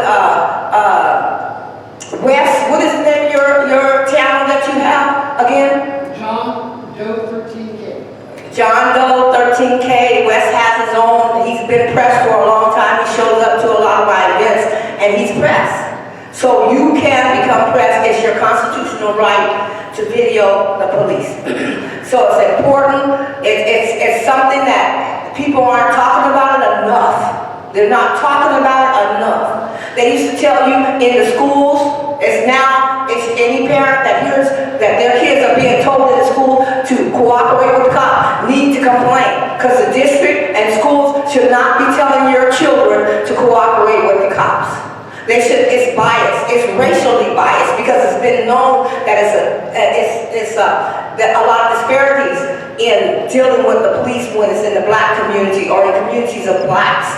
Wes, what is the name of your channel that you have again? John Doe 13K. John Doe 13K. Wes has his own. He's been pressed for a long time. He shows up to a lot of my events, and he's pressed. So you can become press. It's your constitutional right to video the police. So it's important. It's something that people aren't talking about it enough. They're not talking about it enough. They used to tell you in the schools, it's any parent that hears that their kids are being told in the school to cooperate with the cop need to complain, because the district and schools should not be telling your children to cooperate with the cops. It's biased. It's racially biased, because it's been known that that a lot of disparities in dealing with the police when it's in the black community or in communities of blacks.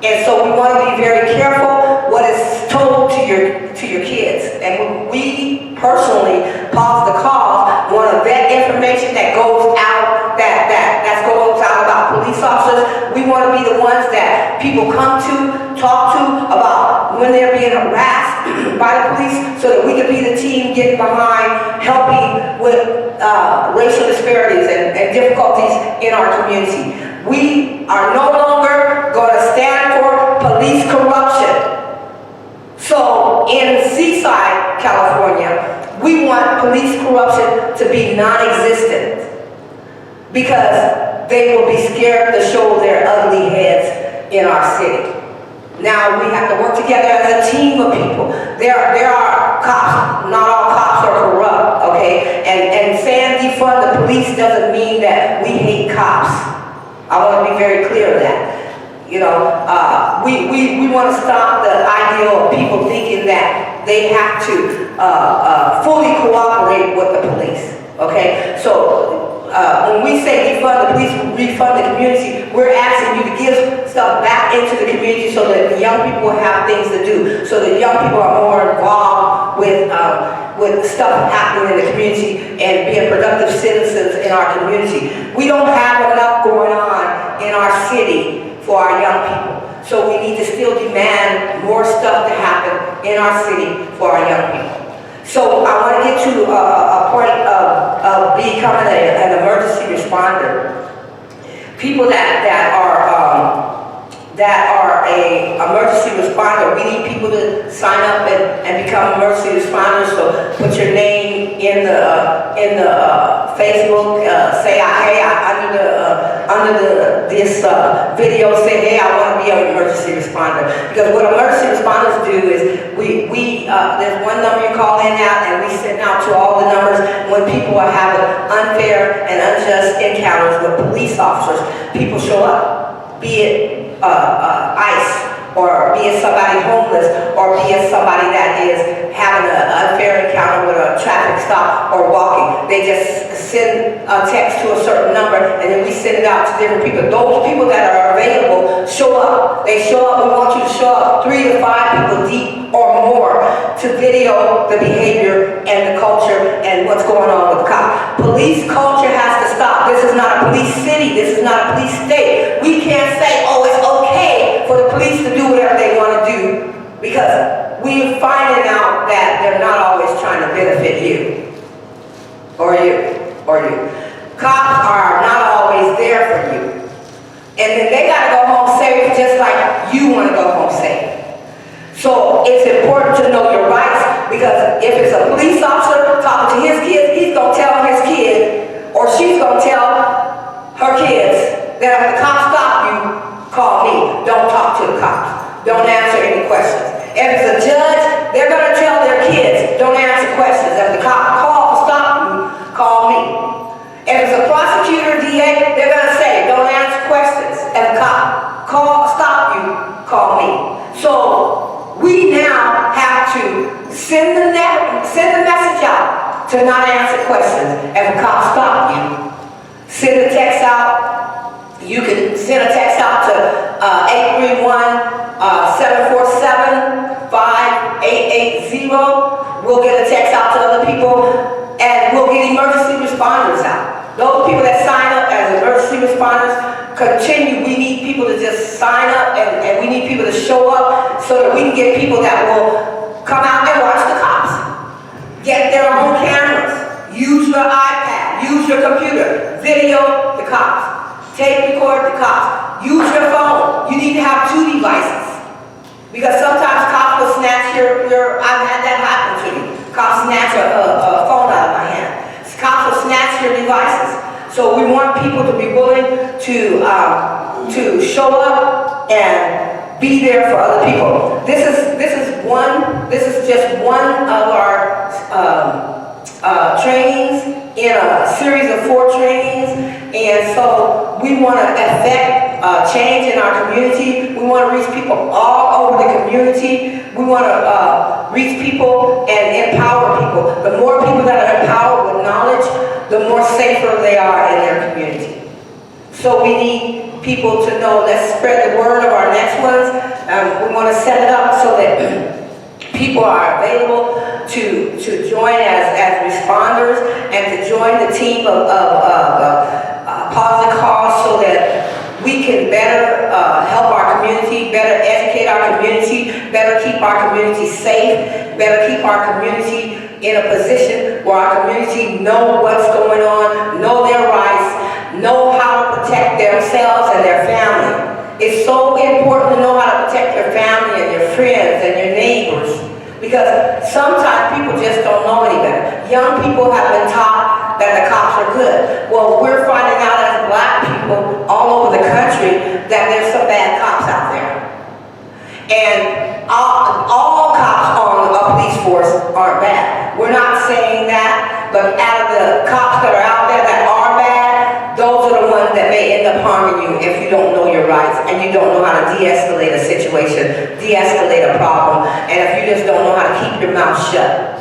And so we want to be very careful what is told to your kids. And we personally, pause the cause, want to vet information that goes out, that goes out about police officers. We want to be the ones that people come to, talk to about when they're being harassed by the police, so that we can be the team getting behind, helping with racial disparities and difficulties in our community. We are no longer going to stand for police corruption. So in Seaside, California, we want police corruption to be non-existent, because they will be scared to show their ugly heads in our city. Now we have to work together as a team of people. There are cops, not all cops are corrupt, okay? And saying defund the police doesn't mean that we hate cops. I want to be very clear of that. You know, we want to stop the idea of people thinking that they have to fully cooperate with the police, okay? So when we say defund the police, refund the community, we're asking you to give stuff back into the community so that the young people will have things to do, so that young people are more involved with stuff happening in the community and being productive citizens in our community. We don't have enough going on in our city for our young people. So we need to still demand more stuff to happen in our city for our young people. So I want to get to a point of becoming an emergency responder. People that are a emergency responder, we need people to sign up and become emergency responders. So put your name in the Facebook. Say, hey, under this video, say, hey, I want to be an emergency responder. Because what emergency responders do is there's one number you call in now, and we send out to all the numbers when people are having unfair and unjust encounters with police officers. People show up, be it ICE or be it somebody homeless, or be it somebody that is having an unfair encounter with a traffic stop or walking. They just send a text to a certain number, and then we send it out to different people. Those people that are available show up. They show up. We want you to show up 3 to 5 people deep or more to video the behavior and the culture and what's going on with cops. Police culture has to stop. This is not a police city. This is not a police state. We can't say, oh, it's okay for the police to do whatever they want to do, because we're finding out that they're not always trying to benefit you or you. Cops are not always there for you. And then they got to go home safe just like you want to go home safe. So it's important to know your rights, because if it's a police officer talking to his kids, he's going to tell his kid, or she's going to tell her kids, that if the cops stop you, call me. Don't talk to the cops. Don't answer any questions. If it's a judge, they're going to tell their kids, don't answer questions. If the cop calls to stop you, call me. If it's a prosecutor, DA, they're going to say, don't answer questions. If the cop stop you, call me. So we now have to send the message out to not answer questions. If a cop stops you, send a text out. You can send a text out to 831-747-5880. We'll get a text out to other people, and we'll get emergency responders out. Those people that sign up as emergency responders, continue. We need people to just sign up, and we need people to show up so that we can get people that will come out and watch the cops. Get their own cameras. Use your iPad. Use your computer. Video the cops. Tape record the cops. Use your phone. You need to have 2 devices. Because sometimes cops will snatch I've had that happen to me. Cops snatch a phone out of my hand. Cops will snatch your devices. So we want people to be willing to show up and be there for other people. This is just one of our trainings in a series of 4 trainings, and so we want to affect change in our community. We want to reach people all over the community. We want to reach people and empower people. The more people that are empowered with knowledge, the more safer they are in their community. So we need people to know, let's spread the word of our next ones. We want to set it up so that people are available to join as responders and to join the team of positive cause, so that we can better help our community, better educate our community, better keep our community safe, better keep our community in a position where our community know what's going on, know their rights, know how to protect themselves and their family. It's so important to know how to protect your family and your friends and your neighbors, because sometimes people just don't know any better. Young people have been taught that the cops are good. Well, we're finding out as Black people all over the country that there's some bad cops out there. And all cops on a police force aren't bad. We're not saying that, but out of the cops that are out there that are bad, those are the ones that may end up harming you if you don't know your rights and you don't know how to de-escalate a situation, de-escalate a problem, and if you just don't know how to keep your mouth shut.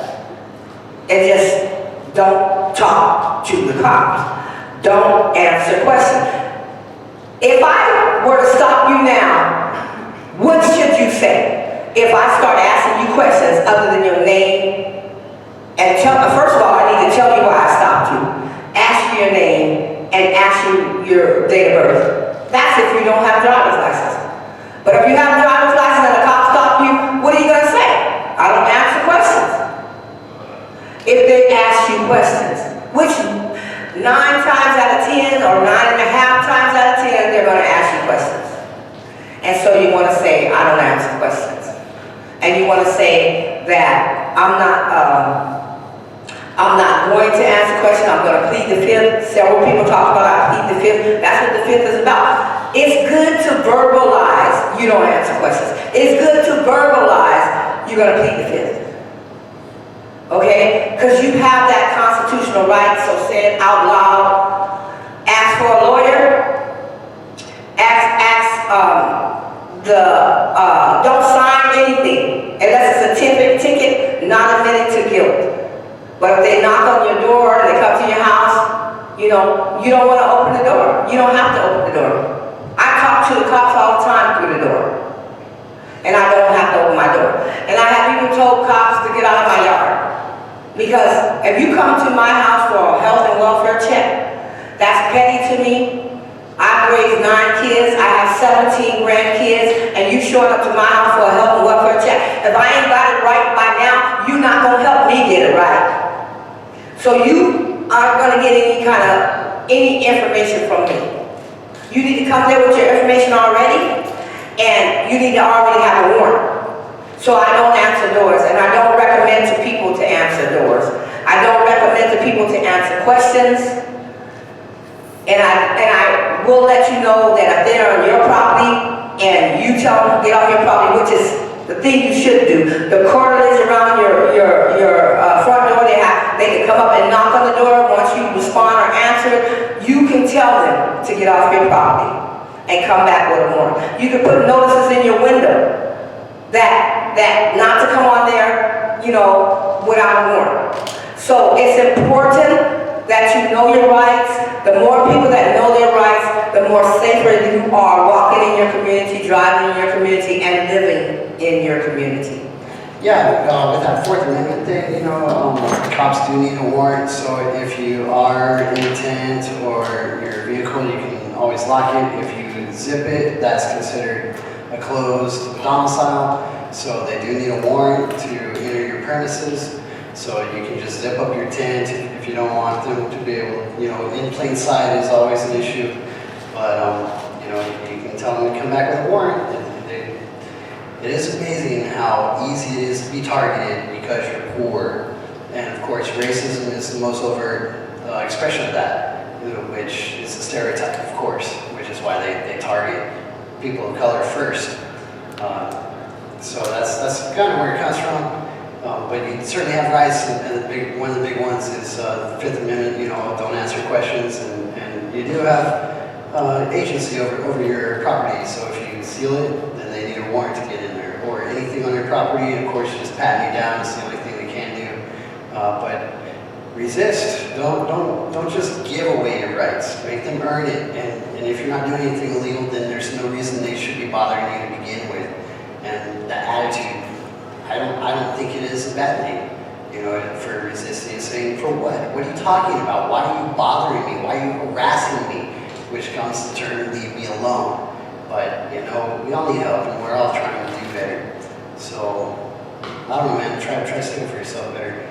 And just don't talk to the cops. Don't answer questions. If I were to stop you now, what should you say? If I start asking you questions other than your name, and first of all, I need to tell you why I stopped you. Ask you your name and ask you your date of birth. That's if you don't have a driver's license. But if you have a driver's license and a cop stopped you, what are you going to say? I don't answer questions. If they ask you questions, which 9 times out of 10 or 9.5 times out of 10, they're going to ask you questions. And so you want to say, I don't answer questions. And you want to say that I'm not going to answer questions, I'm going to plead the fifth. Several people talk about I plead the fifth. That's what the fifth is about. It's good to verbalize you don't answer questions. It's good to verbalize you're going to plead the fifth. Okay? Because you have that constitutional right, so say it out loud. Ask for a lawyer. don't sign anything unless it's a ticket, not admitted to guilt. But if they knock on your door, they come to your house, you know, you don't want to open the door. You don't have to open the door. I talk to the cops all the time through the door. And I don't have to open my door. And I have even told cops to get out of my yard. Because if you come to my house for a health and welfare check, that's petty to me. I've raised 9 kids, I have 17 grandkids, and you showing up to my house for a health and welfare check. If I ain't got it right by now, you're not gonna help me get it right. So you aren't gonna get any information from me. You need to come there with your information already, and you need to already have a warrant. So I don't answer doors, and I don't recommend to people to answer doors. I don't recommend to people to answer questions. And I will let you know that if they're on your property and you tell them to get off your property, which is the thing you should do. The correlates around your front door, they can come up and knock on the door. Once you respond or answer it, you can tell them to get off your property and come back with a warrant. You can put notices in your window that not to come on there, you know, without a warrant. So it's important that you know your rights. The more people that know their rights, the more safer you are walking in your community, driving in your community, and living in your community. Yeah, with that Fourth Amendment thing, you know, cops do need a warrant, so if you are in a tent or your vehicle, you can always lock it. If you zip it, that's considered a closed domicile, so they do need a warrant to enter your premises. So you can just zip up your tent if you don't want them to be able, you know, in plain sight is always an issue. But, you know, you can tell them to come back with a warrant. It is amazing how easy it is to be targeted because you're poor. And of course, racism is the most overt expression of that, which is a stereotype, of course, which is why they target people of color first. So that's kind of where it comes from. But you certainly have rights, and one of the big ones is the Fifth Amendment, you know, don't answer questions, and you do have agency over your property, so if you seal it, then they need a warrant to get in there, or anything on your property, of course, just patting you down is the only thing they can do. But resist, don't just give away your rights, make them earn it, and if you're not doing anything illegal, then there's no reason they should be bothering you to begin with, and that attitude, I don't think it is a bad thing, you know, for resisting and saying, for what? What are you talking about? Why are you bothering me? Why are you harassing me? Which comes to turn, leave me alone. But, you know, we all need help and we're all trying to do better. So, I don't know, man, try to stand for yourself better.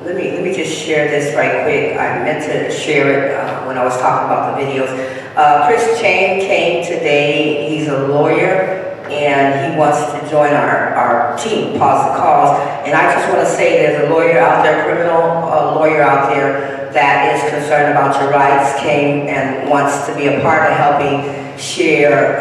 Let me just share this right quick. I meant to share it when I was talking about the videos. Chris Chang came today. He's a lawyer, and he wants to join our team, Pause the Cause. And I just want to say there's a lawyer out there, criminal lawyer out there that is concerned about your rights, came and wants to be a part of helping share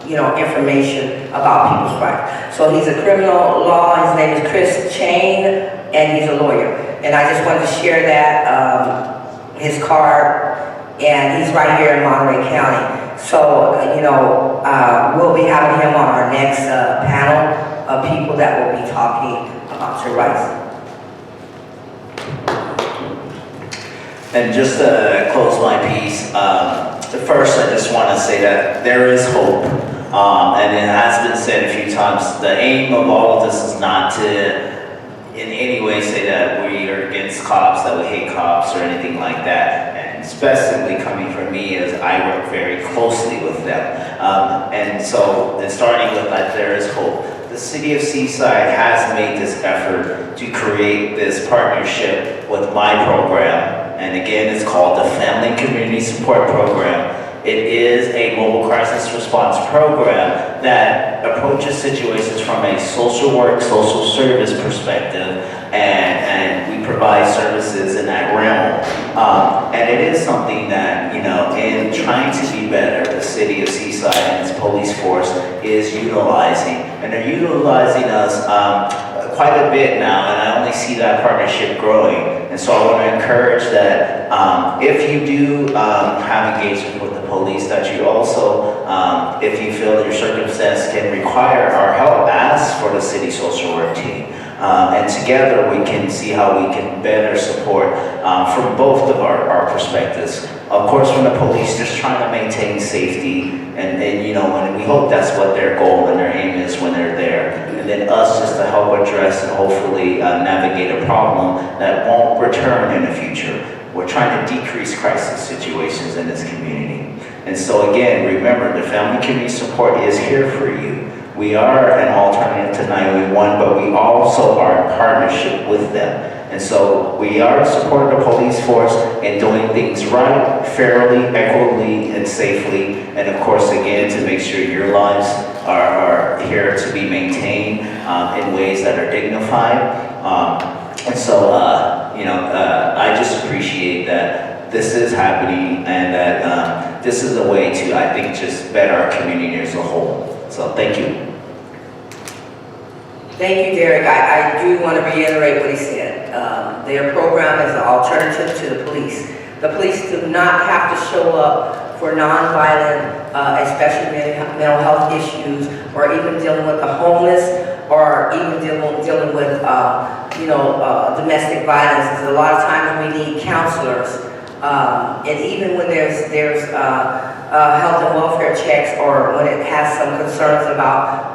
you know, information about people's rights. So he's a criminal law, his name is Chris Chang, and he's a lawyer. And I just wanted to share that, his card, and he's right here in Monterey County. So, you know, we'll be having him on our next panel of people that will be talking about your rights. And just to close my piece, first I just want to say that there is hope. And it has been said a few times, the aim of all of this is not to in any way say that we are against cops, that we hate cops or anything like that. And especially coming from me, as I work very closely with them. And so, starting with that, there is hope. The city of Seaside has made this effort to create this partnership with my program. And again, it's called the Family and Community Support Program. It is a mobile crisis response program that approaches situations from a social work, social service perspective, and we provide services in that realm. And it is something that, you know, in trying to be better, the city of Seaside and its police force is utilizing. And they're utilizing us quite a bit now, and I only see that partnership growing. And so I want to encourage that if you do have engagement with the police, that you also, if you feel that your circumstance can require our help, ask for the city social work team. And together we can see how we can better support from both of our perspectives. Of course, from the police, just trying to maintain safety, and you know, and we hope that's what their goal and their aim is when they're there. And then us just to help address and hopefully navigate a problem that won't return in the future. We're trying to decrease crisis situations in this community. And so again, remember, the family community support is here for you. We are an alternative to 911, but we also are in partnership with them. And so we are supporting the police force in doing things right, fairly, equitably, and safely. And of course, again, to make sure your lives are here to be maintained in ways that are dignified. And so, I just appreciate that this is happening, and that this is a way to, I think, just better our community as a whole. So thank you. Thank you, Derek. I do want to reiterate what he said. Their program is an alternative to the police. The police do not have to show up for nonviolent, especially mental health issues, or even dealing with the homeless, or even dealing with, domestic violence. Because a lot of times we need counselors, and even when there's health and welfare checks, or when it has some concerns about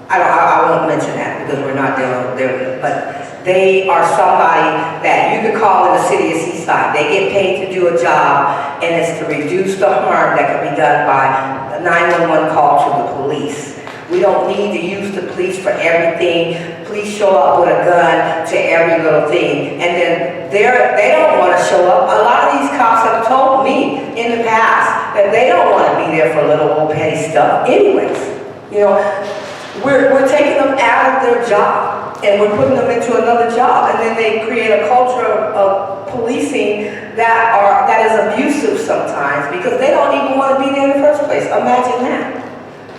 I won't mention that because we're not there, but they are somebody that you could call in the city of Seaside. They get paid to do a job, and it's to reduce the harm that can be done by a 911 call to the police. We don't need to use the police for everything. Police show up with a gun to every little thing, and then they don't want to show up. A lot of these cops have told me in the past that they don't want to be there for little old petty stuff anyways. You know, we're taking them out of their job, and we're putting them into another job, and then they create a culture of policing that is abusive sometimes, because they don't even want to be there in the first place. Imagine that.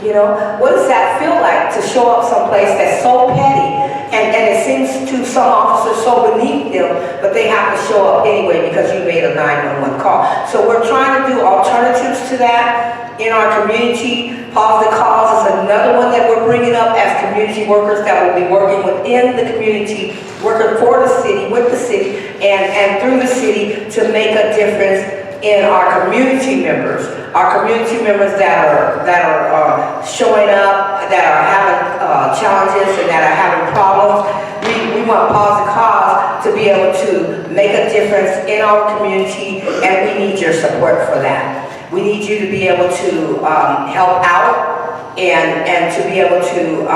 You know, what does that feel like to show up someplace that's so petty, and it seems to some officers so beneath them, but they have to show up anyway because you made a 911 call. So we're trying to do alternatives to that in our community. Pause the Cause is another one that we're bringing up as community workers that will be working within the community, working for the city, with the city, and through the city to make a difference in our community members. Our community members that are showing up, that are having challenges and that are having problems. We want Pause the Cause to be able to make a difference in our community, and we need your support for that. We need you to be able to help out and to be able to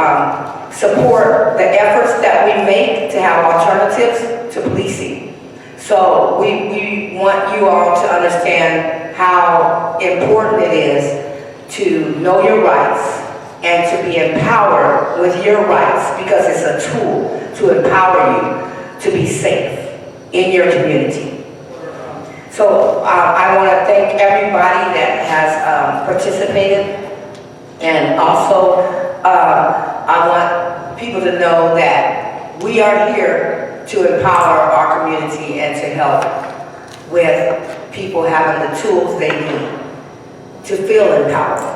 support the efforts that we make to have alternatives to policing. So we want you all to understand how important it is to know your rights and to be empowered with your rights, because it's a tool to empower you to be safe in your community. So I want to thank everybody that has participated, and also I want people to know that we are here to empower our community and to help with people having the tools they need to feel empowered.